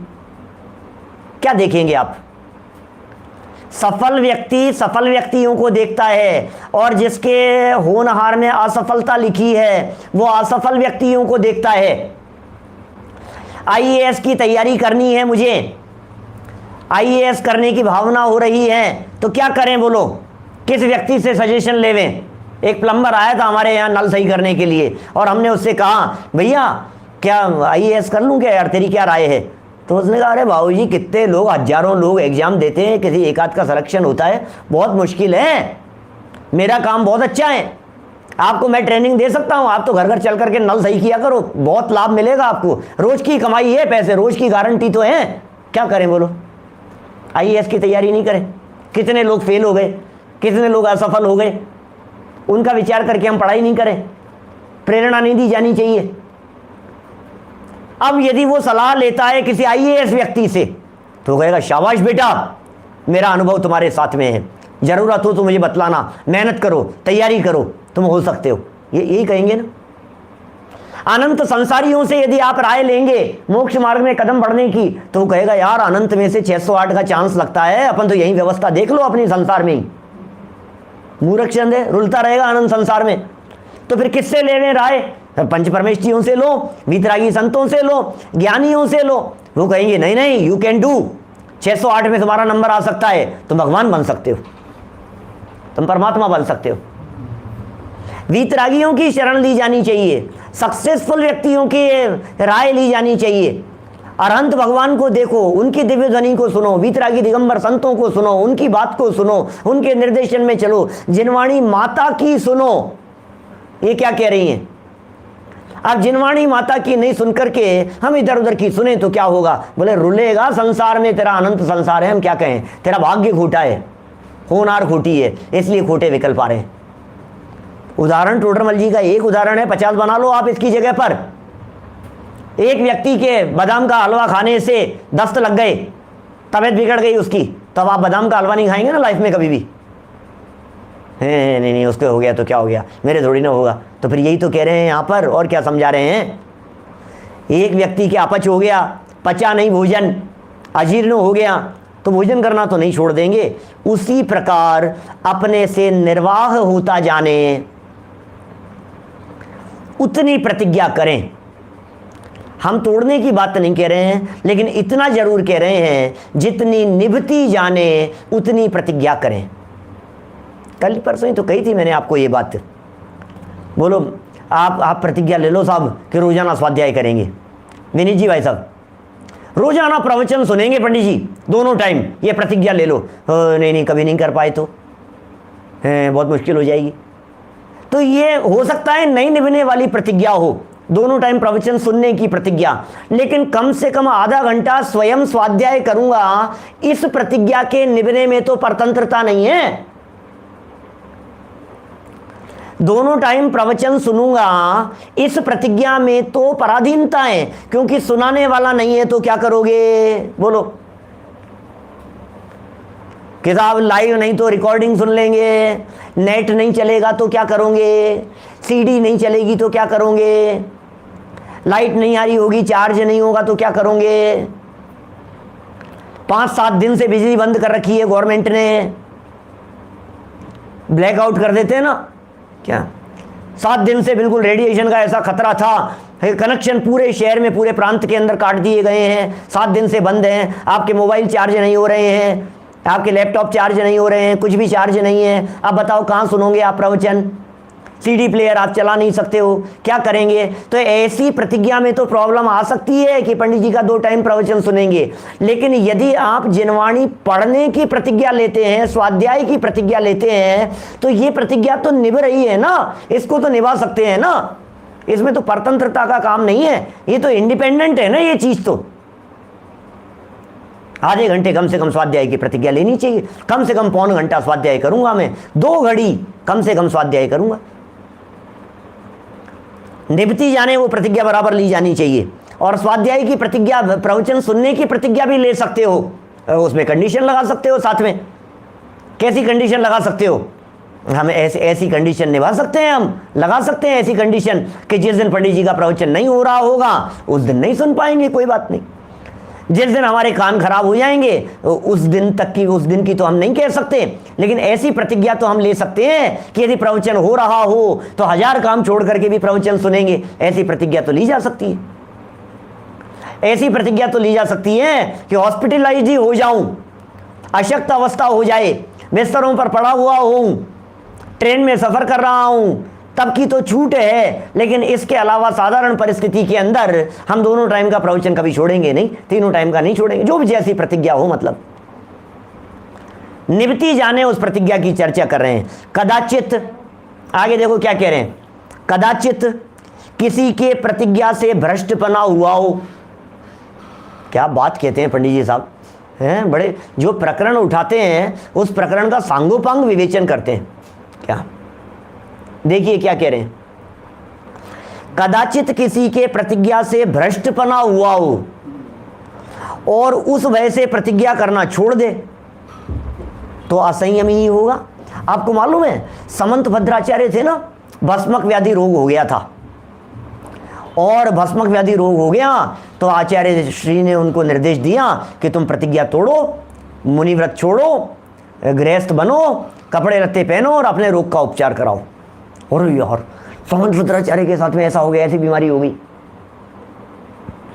क्या देखेंगे आप? सफल व्यक्ति सफल व्यक्तियों को देखता है और जिसके होनहार में असफलता लिखी है वो असफल व्यक्तियों को देखता है। आईएएस की तैयारी करनी है मुझे, आईएएस करने की भावना हो रही है, तो क्या करें? बोलो, किस व्यक्ति से सजेशन लेवें? एक प्लम्बर आया था हमारे यहाँ नल सही करने के लिए और हमने उससे कहा, भैया क्या आईएएस कर लूँ क्या यार, तेरी क्या राय है? तो उसने कहा, अरे बाबूजी कितने लोग, हजारों लोग एग्जाम देते हैं, किसी एक आध का सिलेक्शन होता है, बहुत मुश्किल है, मेरा काम बहुत अच्छा है, आपको मैं ट्रेनिंग दे सकता हूं, आप तो घर घर चल करके नल सही किया करो, बहुत लाभ मिलेगा आपको, रोज की कमाई है, पैसे रोज की गारंटी तो है। क्या करें बोलो? आईएएस की तैयारी नहीं करें? कितने लोग फेल हो गए, कितने लोग असफल हो गए, उनका विचार करके हम पढ़ाई नहीं करें? प्रेरणा नहीं दी जानी चाहिए? अब यदि वो सलाह लेता है किसी आईएएस व्यक्ति से तो कहेगा, शाबाश बेटा, मेरा अनुभव तुम्हारे साथ में है, जरूरत हो तो मुझे बतलाना, मेहनत करो, तैयारी करो, तुम हो सकते हो, ये यही कहेंगे ना। अनंत संसारियों से यदि आप राय लेंगे मोक्ष मार्ग में कदम बढ़ने की तो वो कहेगा, यार अनंत में से 608 का चांस लगता है, अपन तो यही व्यवस्था देख लो अपनी संसार में ही। मूर्ख चंद है, रुलता रहेगा अनंत संसार में। तो फिर किससे लेवे राय? पंच परमेष्ठियों से लो, वीतरागी संतों से लो, ज्ञानियों से लो। वो कहेंगे नहीं नहीं, यू कैन डू, 608 में तुम्हारा नंबर आ सकता है, तुम भगवान बन सकते हो, तुम परमात्मा बन सकते हो। वीतरागियों की शरण ली जानी चाहिए, सक्सेसफुल व्यक्तियों की राय ली जानी चाहिए। अरहंत भगवान को देखो, उनकी दिव्य ध्वनि को सुनो, वीतरागी दिगंबर संतों को सुनो, उनकी बात को सुनो, उनके निर्देशन में चलो। जिनवाणी माता की सुनो, ये क्या कह रही हैं? अब जिनवाणी माता की नहीं सुनकर के हम इधर उधर की सुने तो क्या होगा? बोले रुलेगा संसार में, तेरा अनंत संसार है, हम क्या कहें, तेरा भाग्य खोटा है, होनहार खोटी है, इसलिए खोटे विकल्प आ रहे हैं। उदाहरण टोडरमल जी का एक उदाहरण है, 50 बना लो आप इसकी जगह पर। एक व्यक्ति के बादाम का हलवा खाने से दस्त लग गए, तबीयत बिगड़ गई उसकी, तो अब आप बादाम का हलवा नहीं खाएंगे ना लाइफ में कभी भी। है नहीं नहीं उसके हो गया तो क्या हो गया, मेरे थोड़ी ना होगा। तो फिर यही तो कह रहे हैं यहाँ पर, और क्या समझा रहे हैं। एक व्यक्ति के अपच हो गया, पचा नहीं भोजन, अजीर्ण हो गया, तो भोजन करना तो नहीं छोड़ देंगे। उसी प्रकार अपने से निर्वाह होता जाने उतनी प्रतिज्ञा करें। हम तोड़ने की बात नहीं कह रहे हैं, लेकिन इतना जरूर कह रहे हैं जितनी निभती जाने उतनी प्रतिज्ञा करें। कल परसों ही तो कही थी मैंने आपको ये बात। बोलो आप प्रतिज्ञा ले लो साहब कि रोजाना स्वाध्याय करेंगे। विनीत जी भाई साहब, रोजाना प्रवचन सुनेंगे पंडित जी दोनों टाइम, ये प्रतिज्ञा ले लो। नहीं नहीं कभी नहीं कर पाए तो बहुत मुश्किल हो जाएगी। तो ये हो सकता है नहीं निभने वाली प्रतिज्ञा हो, दोनों टाइम प्रवचन सुनने की प्रतिज्ञा, लेकिन कम से कम आधा घंटा स्वयं स्वाध्याय करूंगा, इस प्रतिज्ञा के निभने में तो परतंत्रता नहीं है। दोनों टाइम प्रवचन सुनूंगा, इस प्रतिज्ञा में तो पराधीनता है, क्योंकि सुनाने वाला नहीं है तो क्या करोगे बोलो। किताब लाइव नहीं तो रिकॉर्डिंग सुन लेंगे, नेट नहीं चलेगा तो क्या करोगे, सीडी नहीं चलेगी तो क्या करोगे, लाइट नहीं आ रही होगी, चार्ज नहीं होगा तो क्या करोगे। 5-7 दिन से बिजली बंद कर रखी है गवर्नमेंट ने, ब्लैकआउट कर देते हैं ना क्या। 7 दिन से बिल्कुल रेडिएशन का ऐसा खतरा था, कनेक्शन पूरे शहर में पूरे प्रांत के अंदर काट दिए गए हैं, 7 दिन से बंद हैं। आपके मोबाइल चार्ज नहीं हो रहे हैं, आपके लैपटॉप चार्ज नहीं हो रहे हैं, कुछ भी चार्ज नहीं है। अब बताओ कहाँ सुनोगे आप प्रवचन, सीडी प्लेयर आप चला नहीं सकते हो, क्या करेंगे। तो ऐसी प्रतिज्ञा में तो प्रॉब्लम आ सकती है कि पंडित जी का 2 टाइम प्रवचन सुनेंगे, लेकिन यदि आप जिनवाणी पढ़ने की प्रतिज्ञा लेते हैं, स्वाध्याय की प्रतिज्ञा लेते हैं, तो ये प्रतिज्ञा तो निभ रही है ना, इसको तो निभा सकते हैं ना। इसमें तो परतंत्रता का काम नहीं है, ये तो इंडिपेंडेंट है ना ये चीज। तो आधे घंटे कम से कम स्वाध्याय की प्रतिज्ञा लेनी चाहिए, कम से कम पौन घंटा स्वाध्याय करूंगा मैं, 2 घड़ी कम से कम स्वाध्याय करूंगा। निभती जाने वो प्रतिज्ञा बराबर ली जानी चाहिए। और स्वाध्याय की प्रतिज्ञा, प्रवचन सुनने की प्रतिज्ञा भी ले सकते हो, उसमें कंडीशन लगा सकते हो साथ में। कैसी कंडीशन लगा सकते हो, हम ऐसी कंडीशन निभा सकते हैं, हम लगा सकते हैं ऐसी कंडीशन कि जिस दिन पंडित जी का प्रवचन नहीं हो रहा होगा उस दिन नहीं सुन पाएंगे, कोई बात नहीं। जिस दिन हमारे कान खराब हो जाएंगे उस दिन की तो हम नहीं कह सकते, लेकिन ऐसी प्रतिज्ञा तो हम ले सकते हैं कि यदि प्रवचन हो रहा हो तो 1000 काम छोड़ करके भी प्रवचन सुनेंगे। ऐसी प्रतिज्ञा तो ली जा सकती है। ऐसी प्रतिज्ञा तो ली जा सकती है कि हॉस्पिटलाइज ही हो जाऊं, अशक्त अवस्था हो जाए, बिस्तरों पर पड़ा हुआ हूं, ट्रेन में सफर कर रहा हूं, तब की तो छूट है, लेकिन इसके अलावा साधारण परिस्थिति के अंदर हम दोनों टाइम का प्रवचन कभी छोड़ेंगे नहीं, तीनों टाइम का नहीं छोड़ेंगे, जो भी जैसी प्रतिज्ञा हो। मतलब निभती जाने उस प्रतिज्ञा की चर्चा कर रहे हैं। कदाचित, आगे देखो क्या कह रहे हैं, कदाचित किसी के प्रतिज्ञा से भ्रष्टपना हुआ हो। क्या बात कहते हैं पंडित जी साहब, हैं बड़े, जो प्रकरण उठाते हैं उस प्रकरण का सांगोपांग विवेचन करते हैं। क्या देखिए क्या कह रहे हैं, कदाचित किसी के प्रतिज्ञा से भ्रष्टपना हुआ हो और उस वजह से प्रतिज्ञा करना छोड़ दे तो असंयमी ही होगा। आपको मालूम है समंत भद्राचार्य थे ना, भस्मक व्याधि रोग हो गया था, और भस्मक व्याधि रोग हो गया तो आचार्य श्री ने उनको निर्देश दिया कि तुम प्रतिज्ञा तोड़ो, मुनिव्रत छोड़ो, गृहस्थ बनो, कपड़े लत्ते पहनो और अपने रोग का उपचार कराओ। और यार समंत भद्राचार्य के साथ में ऐसा हो गया, ऐसी बीमारी हो गई,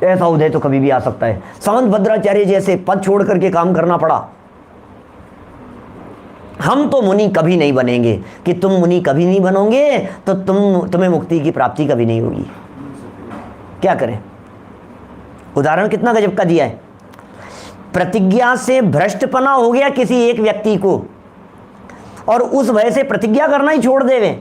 ऐसा उदय तो कभी भी आ सकता है। समंत भद्राचार्य जैसे पद छोड़ करके काम करना पड़ा। हम तो मुनि कभी नहीं बनेंगे, कि तुम मुनि कभी नहीं बनोगे तो तुम्हें मुक्ति की प्राप्ति कभी नहीं होगी। क्या करें, उदाहरण कितना गजब का दिया है। प्रतिज्ञा से भ्रष्टपना हो गया किसी एक व्यक्ति को और उस वजह से प्रतिज्ञा करना ही छोड़ देवे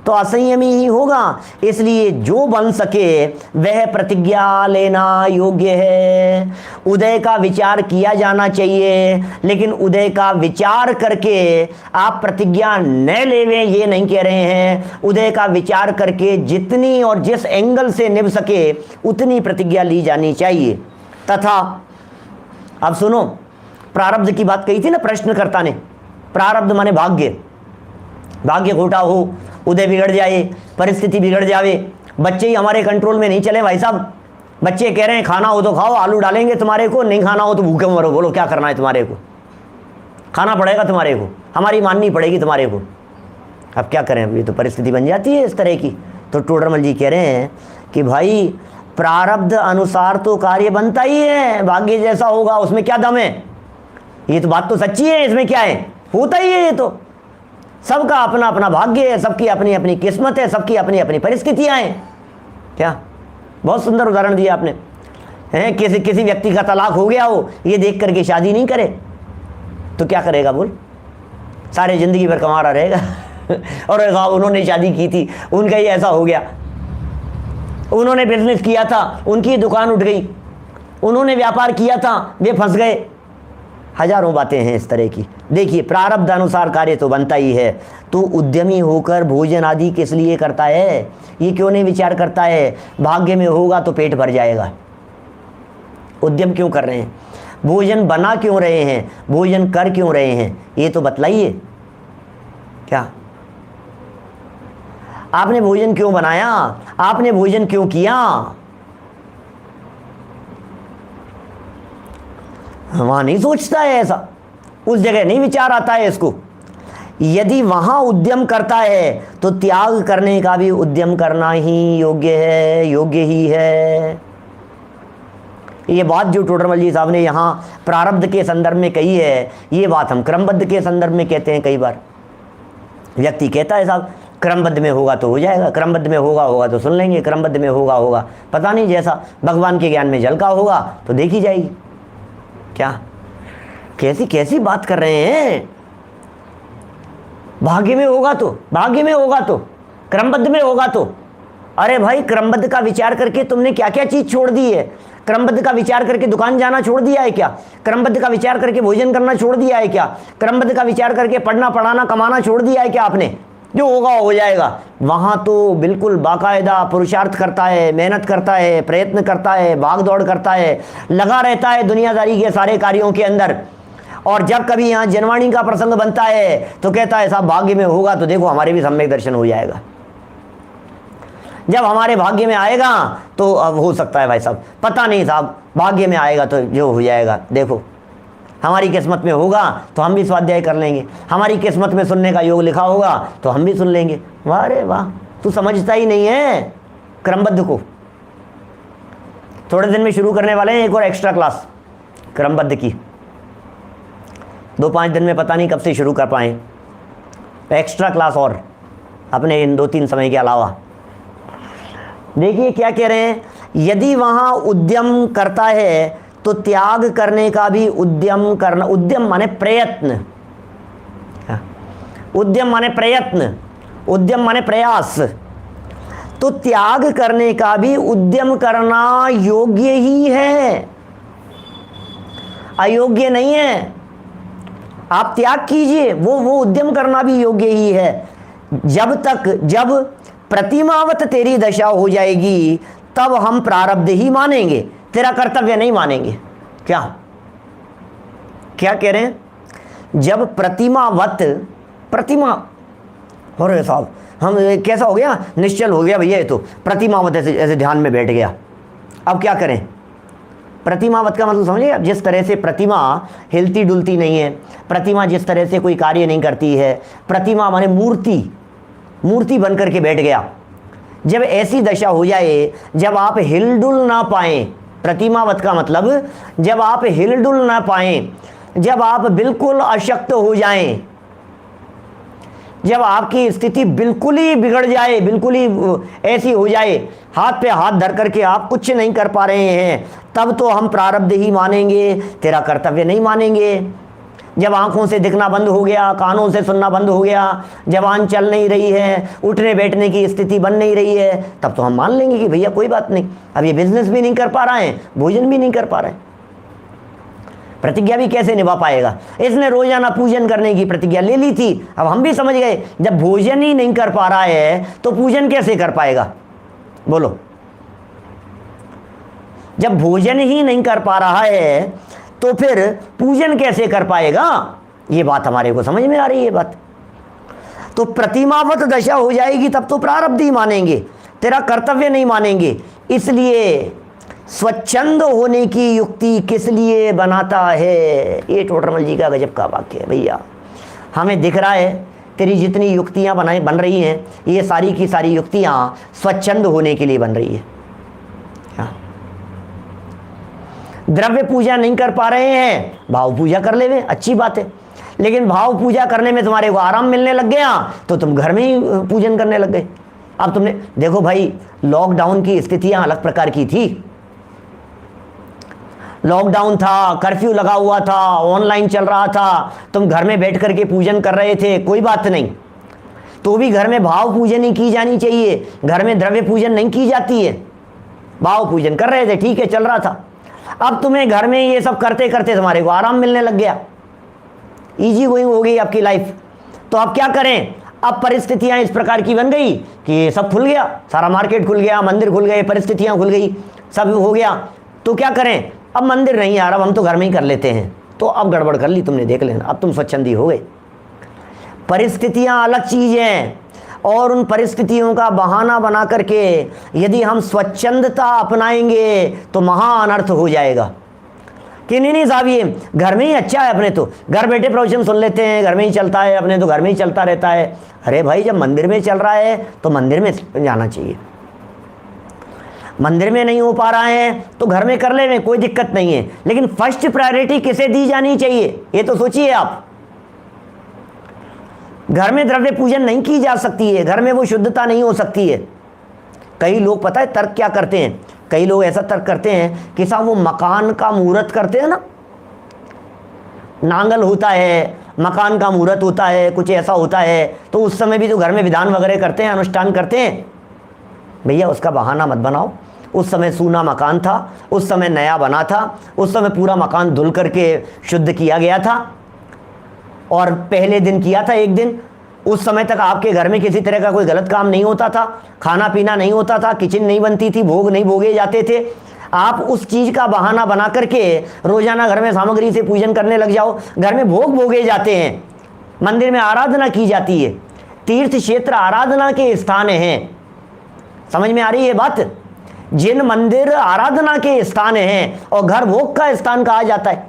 तो असंयमी ही होगा। इसलिए जो बन सके वह प्रतिज्ञा लेना योग्य है। उदय का विचार किया जाना चाहिए, लेकिन उदय का विचार करके आप प्रतिज्ञा न लेवें ये नहीं कह रहे हैं। उदय का विचार करके जितनी और जिस एंगल से निभ सके उतनी प्रतिज्ञा ली जानी चाहिए। तथा अब सुनो, प्रारब्ध की बात कही थी ना प्रश्नकर्ता ने, प्रारब्ध माने भाग्य। भाग्य खोटा हो, उदय बिगड़ जाए, परिस्थिति बिगड़ जावे, बच्चे ही हमारे कंट्रोल में नहीं चले भाई साहब। बच्चे कह रहे हैं खाना हो तो खाओ, आलू डालेंगे तुम्हारे को, नहीं खाना हो तो भूखे मरो, बोलो क्या करना है तुम्हारे को, खाना पड़ेगा तुम्हारे को, हमारी माननी पड़ेगी तुम्हारे को। अब क्या करें, ये तो परिस्थिति बन जाती है इस तरह की। तो टोडरमल जी कह रहे हैं कि भाई प्रारब्ध अनुसार तो कार्य बनता ही है, भाग्य जैसा होगा उसमें क्या दम है, ये तो बात तो सच्ची है, इसमें क्या है, होता ही है। ये तो सबका अपना अपना भाग्य है, सबकी अपनी अपनी किस्मत है, सबकी अपनी अपनी परिस्थितियां हैं। क्या बहुत सुंदर उदाहरण दिया आपने हैं। किसी व्यक्ति का तलाक हो गया हो, ये देख करके शादी नहीं करे तो क्या करेगा बोल, सारे जिंदगी भर कमारा रहेगा। और उन्होंने शादी की थी, उनका ही ऐसा हो गया, उन्होंने बिजनेस किया था, उनकी दुकान उठ गई, उन्होंने व्यापार किया था, वे फंस गए। हजारों बातें हैं इस तरह की। देखिए प्रारब्ध अनुसार कार्य तो बनता ही है। तो उद्यमी होकर भोजन आदि किस लिए करता है, ये क्यों नहीं विचार करता है भाग्य में होगा तो पेट भर जाएगा। उद्यम क्यों कर रहे हैं, भोजन बना क्यों रहे हैं, भोजन कर क्यों रहे हैं, ये तो बतलाइए। क्या आपने भोजन क्यों बनाया, आपने भोजन क्यों किया, वहां नहीं सोचता है ऐसा, उस जगह नहीं विचार आता है इसको। यदि वहां उद्यम करता है तो त्याग करने का भी उद्यम करना ही योग्य है, योग्य ही है। ये बात जो टोडरमल जी साहब ने यहाँ प्रारब्ध के संदर्भ में कही है, ये बात हम क्रमबद्ध के संदर्भ में कहते हैं। कई बार व्यक्ति कहता है साहब क्रमबद्ध में होगा तो हो जाएगा, क्रमबद्ध में होगा तो सुन लेंगे, क्रमबद्ध में होगा पता नहीं, जैसा भगवान के ज्ञान में झलका होगा तो देखी जाएगी। क्या कैसी कैसी बात कर रहे हैं, भाग्य में होगा तो, भाग्य में होगा तो, क्रमबद्ध में होगा तो। अरे भाई क्रमबद्ध का विचार करके तुमने क्या क्या चीज छोड़ दी है, क्रमबद्ध का विचार करके दुकान जाना छोड़ दिया है क्या, क्रमबद्ध का विचार करके भोजन करना छोड़ दिया है क्या, क्रमबद्ध का विचार करके पढ़ना पढ़ाना कमाना छोड़ दिया है क्या आपने। जो होगा हो जाएगा, वहां तो बिल्कुल बाकायदा पुरुषार्थ करता है, मेहनत करता है, प्रयत्न करता है, भाग दौड़ करता है, लगा रहता है दुनियादारी के सारे कार्यों के अंदर। और जब कभी यहाँ जनवाणी का प्रसंग बनता है तो कहता है साहब भाग्य में होगा तो देखो हमारे भी सम्यक दर्शन हो जाएगा। जब हमारे भाग्य में आएगा तो अब हो सकता है भाई साहब, पता नहीं साहब, भाग्य में आएगा तो जो हो जाएगा, देखो हमारी किस्मत में होगा तो हम भी स्वाध्याय कर लेंगे, हमारी किस्मत में सुनने का योग लिखा होगा तो हम भी सुन लेंगे। वाह रे वाह, तू समझता ही नहीं है क्रमबद्ध को। थोड़े दिन में शुरू करने वाले हैं एक और एक्स्ट्रा क्लास क्रमबद्ध की, 2-5 दिन में, पता नहीं कब से शुरू कर पाए एक्स्ट्रा क्लास और अपने इन 2-3 समय के अलावा। देखिए क्या कह रहे हैं, यदि वहां उद्यम करता है तो त्याग करने का भी उद्यम करना। उद्यम माने प्रयत्न, उद्यम माने प्रयत्न, उद्यम माने प्रयास। तो त्याग करने का भी उद्यम करना योग्य ही है, अयोग्य नहीं है। आप त्याग कीजिए, वो उद्यम करना भी योग्य ही है। जब प्रतिमावत तेरी दशा हो जाएगी तब हम प्रारब्ध ही मानेंगे, तेरा कर्तव्य नहीं मानेंगे। क्या कह रहे हैं, जब प्रतिमावत, प्रतिमा, अरे साहब हम कैसा हो गया, निश्चल हो गया भैया, ये तो प्रतिमावत ऐसे ध्यान में बैठ गया। अब क्या करें, प्रतिमावत का मतलब समझिए आप, जिस तरह से प्रतिमा हिलती डुलती नहीं है, प्रतिमा जिस तरह से कोई कार्य नहीं करती है, प्रतिमा माने मूर्ति बन करके बैठ गया। जब ऐसी दशा हो जाए, जब आप हिलडुल ना पाएं, प्रतिमावत का मतलब जब आप हिलडुल ना पाएं, जब आप बिल्कुल अशक्त हो जाएं, जब आपकी स्थिति बिल्कुल ही बिगड़ जाए, बिल्कुल ही ऐसी हो जाए, हाथ पे हाथ धर करके आप कुछ नहीं कर पा रहे हैं, तब तो हम प्रारब्ध ही मानेंगे, तेरा कर्तव्य नहीं मानेंगे। जब आंखों से दिखना बंद हो गया, कानों से सुनना बंद हो गया, जबान चल नहीं रही है, उठने बैठने की स्थिति बन नहीं रही है, तब तो हम मान लेंगे कि भैया कोई बात नहीं, अब ये बिजनेस भी नहीं कर पा रहे हैं, भोजन भी नहीं कर पा रहे हैं, प्रतिज्ञा भी कैसे निभा पाएगा। इसने रोजाना पूजन करने की प्रतिज्ञा ले ली थी, अब हम भी समझ गए जब भोजन ही नहीं कर पा रहा है तो पूजन कैसे कर पाएगा, बोलो। जब भोजन ही नहीं कर पा रहा है तो फिर पूजन कैसे कर पाएगा, ये बात हमारे को समझ में आ रही है बात। तो प्रतिमावत दशा हो जाएगी तब तो प्रारब्ध ही मानेंगे, तेरा कर्तव्य नहीं मानेंगे। इसलिए स्वच्छंद होने की युक्ति किस लिए बनाता है, ये टोडरमल जी का गजब का वाक्य है भैया। हमें दिख रहा है तेरी जितनी युक्तियां बन रही हैं, ये सारी की सारी युक्तियां स्वच्छंद होने के लिए बन रही है। द्रव्य पूजा नहीं कर पा रहे हैं, भाव पूजा कर ले, अच्छी बात है। लेकिन भाव पूजा करने में तुम्हारे को आराम मिलने लग गया तो तुम घर में ही पूजन करने लग गए। अब तुमने देखो भाई, लॉकडाउन की स्थितियां अलग प्रकार की थी। लॉकडाउन था, कर्फ्यू लगा हुआ था, ऑनलाइन चल रहा था, तुम घर में बैठ करके पूजन कर रहे थे, कोई बात नहीं। तो भी घर में भाव पूजन ही की जानी चाहिए, घर में द्रव्य पूजन नहीं की जाती है। भाव पूजन कर रहे थे, ठीक है, चल रहा था। अब तुम्हें घर में ये सब करते करते तुम्हारे को आराम मिलने लग गया, इजी गोइंग हो गई आपकी लाइफ। तो अब क्या करें, अब परिस्थितियां इस प्रकार की बन गई कि सब खुल गया, सारा मार्केट खुल गया, मंदिर खुल गए, परिस्थितियां खुल गई, सब हो गया। तो क्या करें, अब मंदिर नहीं आ रहा, हम तो घर में ही कर लेते हैं। तो अब गड़बड़ कर ली तुमने, देख लेना, अब तुम स्वच्छंदी हो गए। परिस्थितियां अलग चीज हैं, और उन परिस्थितियों का बहाना बना करके यदि हम स्वच्छंदता अपनाएंगे तो महान अनर्थ हो जाएगा कि नहीं साहब, ये घर में ही अच्छा है, अपने तो घर बैठे प्रवचन सुन लेते हैं, घर में ही चलता है, अपने तो घर में ही चलता रहता है। अरे भाई, जब मंदिर में चल रहा है तो मंदिर में जाना चाहिए, मंदिर में नहीं हो पा रहा है तो घर में कर ले में कोई दिक्कत नहीं है। लेकिन फर्स्ट प्रायोरिटी किसे दी जानी चाहिए, ये तो सोचिए आप। घर में द्रव्य पूजन नहीं की जा सकती है, घर में वो शुद्धता नहीं हो सकती है। कई लोग पता है तर्क क्या करते हैं, कई लोग ऐसा तर्क करते हैं कि साहब वो मकान का मुहूर्त करते हैं ना, नांगल होता है, मकान का मुहूर्त होता है, कुछ ऐसा होता है, तो उस समय भी तो घर में विधान वगैरह करते हैं, अनुष्ठान करते हैं। भैया उसका बहाना मत बनाओ, उस समय सूना मकान था, उस समय नया बना था, उस समय पूरा मकान धुल करके शुद्ध किया गया था, और पहले दिन किया था एक दिन, उस समय तक आपके घर में किसी तरह का कोई गलत काम नहीं होता था, खाना पीना नहीं होता था, किचन नहीं बनती थी, भोग नहीं भोगे जाते थे। आप उस चीज का बहाना बना करके रोजाना घर में सामग्री से पूजन करने लग जाओ, घर में भोग भोगे जाते हैं, मंदिर में आराधना की जाती है, तीर्थ क्षेत्र आराधना के स्थान हैं। समझ में आ रही है बात? जिन मंदिर आराधना के स्थान हैं और घर भोग का स्थान कहा जाता है।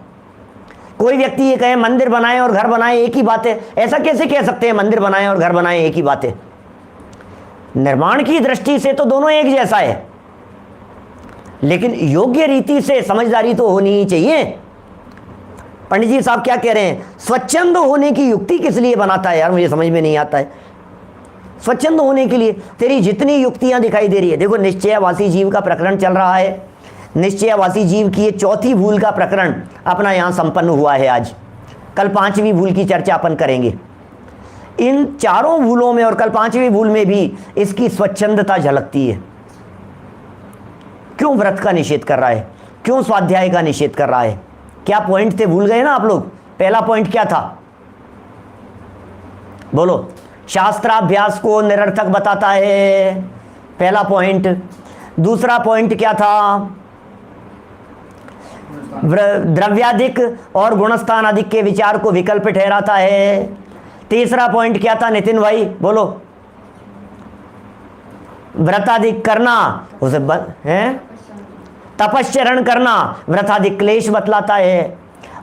कोई व्यक्ति ये कहे मंदिर बनाए और घर बनाए एक ही बात है, ऐसा कैसे कह सकते हैं? मंदिर बनाए और घर बनाए एक ही बात है। निर्माण की दृष्टि से तो दोनों एक जैसा है, लेकिन योग्य रीति से समझदारी तो होनी ही चाहिए। पंडित जी साहब क्या कह रहे हैं, स्वच्छंद होने की युक्ति किस लिए बनाता है? यार मुझे समझ में नहीं आता है। स्वच्छंद होने के लिए तेरी जितनी युक्तियां दिखाई दे रही है, देखो निश्चयवासी जीव का प्रकरण चल रहा है, निश्चयवासी जीव की ये चौथी भूल का प्रकरण अपना यहां संपन्न हुआ है आज। कल पांचवी भूल की चर्चा अपन करेंगे। इन चारों भूलों में और कल पांचवी भूल में भी इसकी स्वच्छंदता झलकती है। क्यों व्रत का निषेध कर रहा है, क्यों स्वाध्याय का निषेध कर रहा है? क्या पॉइंट थे, भूल गए ना आप लोग? पहला पॉइंट क्या था, बोलो? शास्त्राभ्यास को निरर्थक बताता है, पहला पॉइंट। दूसरा पॉइंट क्या था, द्रव्याधिक और गुणस्थान अधिक के विचार को विकल्प ठहराता है। तीसरा पॉइंट क्या था नितिन भाई, बोलो? व्रताधिक करना उसे है, तपश्चरण करना व्रताधिक क्लेश बतलाता है।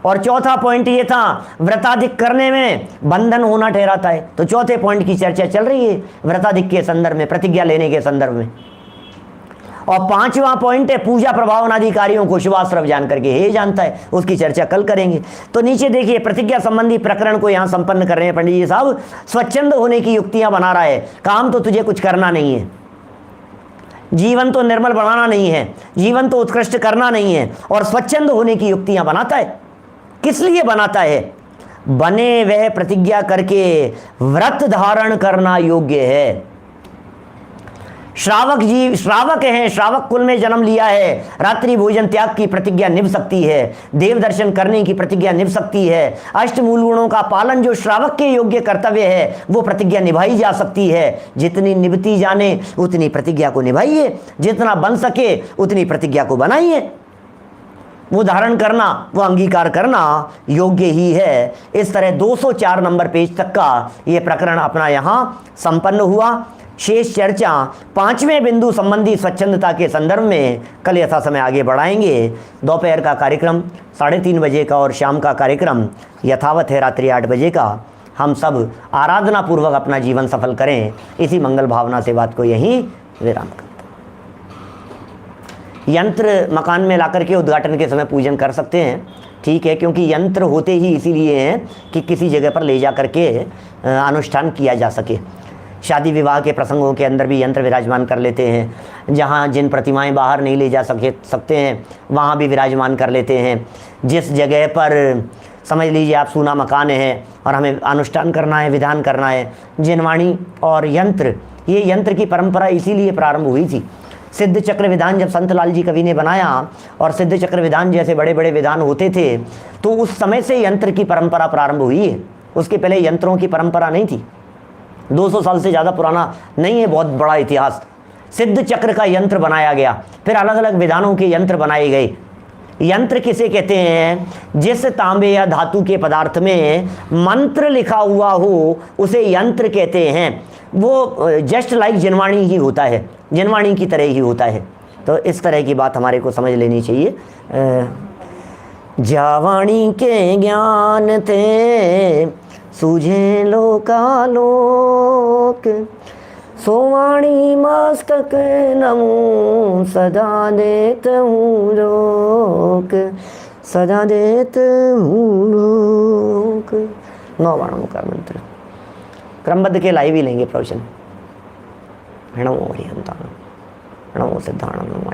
और चौथा पॉइंट ये था, व्रताधिक करने में बंधन होना ठहराता है। तो चौथे पॉइंट की चर्चा चल रही है व्रताधिक के संदर्भ में, प्रतिज्ञा लेने के संदर्भ में। और पांचवा पॉइंट है पूजा प्रभावनादि कार्यों को शुभाश्रव जान करके हे जानता है, उसकी चर्चा कल करेंगे। तो नीचे देखिए प्रतिज्ञा संबंधी प्रकरण को यहां संपन्न कर रहे हैं पंडित जी साहब। स्वच्छंद होने की युक्तियां बना रहा है, काम तो तुझे कुछ करना नहीं है, जीवन तो निर्मल बनाना नहीं है, जीवन तो उत्कृष्ट करना नहीं है, और स्वच्छंद होने की युक्तियां बनाता है। किस लिए बनाता है? बने वह प्रतिज्ञा करके व्रत धारण करना योग्य है। श्रावक जीव श्रावक हैं, श्रावक कुल में जन्म लिया है, रात्रि भोजन त्याग की प्रतिज्ञा निभ सकती है, देव दर्शन करने की प्रतिज्ञा निभ सकती है, अष्ट मूल गुणों का पालन जो श्रावक के योग्य कर्तव्य है वो प्रतिज्ञा निभाई जा सकती है। जितनी निभती जाने उतनी प्रतिज्ञा को निभाइए, जितना बन सके उतनी प्रतिज्ञा को बनाइए। वो धारण करना, वो अंगीकार करना योग्य ही है। इस तरह 204 नंबर पेज तक का ये प्रकरण अपना यहाँ संपन्न हुआ। शेष चर्चा 5वें बिंदु संबंधी स्वच्छंदता के संदर्भ में कल यथा समय आगे बढ़ाएंगे। दोपहर का कार्यक्रम 3:30 बजे का और शाम का कार्यक्रम यथावत है रात्रि 8 बजे का। हम सब आराधना पूर्वक अपना जीवन सफल करें, इसी मंगल भावना से बात को यहीं विराम करते। यंत्र मकान में लाकर के उद्घाटन के समय पूजन कर सकते हैं, ठीक है, क्योंकि यंत्र होते ही इसीलिए हैं कि किसी जगह पर ले जा करके अनुष्ठान किया जा सके। शादी विवाह के प्रसंगों के अंदर भी यंत्र विराजमान कर लेते हैं। जहाँ जिन प्रतिमाएं बाहर नहीं ले जा सकते हैं वहाँ भी विराजमान कर लेते हैं। जिस जगह पर समझ लीजिए आप सूना मकान है और हमें अनुष्ठान करना है, विधान करना है, जिनवाणी और यंत्र, ये यंत्र की परंपरा इसीलिए प्रारंभ हुई थी। सिद्ध चक्र विधान जब संत लाल जी कवि ने बनाया और सिद्ध चक्र विधान जैसे बड़े बड़े विधान होते थे, तो उस समय से यंत्र की परंपरा प्रारंभ हुई है। उसके पहले यंत्रों की परंपरा नहीं थी। 200 साल से ज़्यादा पुराना नहीं है बहुत बड़ा इतिहास। सिद्ध चक्र का यंत्र बनाया गया, फिर अलग अलग विधानों के यंत्र बनाए गए। यंत्र किसे कहते हैं? जिस तांबे या धातु के पदार्थ में मंत्र लिखा हुआ हो उसे यंत्र कहते हैं। वो जस्ट लाइक जिनवाणी ही होता है, जिनवाणी की तरह ही होता है। तो इस तरह की बात हमारे को समझ लेनी चाहिए। जावाणी के ज्ञान थे सूझे लोकालोक, सोवाणी मस्तक नमो सदा देत हूँ लोक, सदा देत हूँ लोक। 9 बाणों का मंत्र क्रमबद्ध के लाइव ही लेंगे प्रवचन। नमो हरिहंताणम, नमो सिद्धाणम, नमो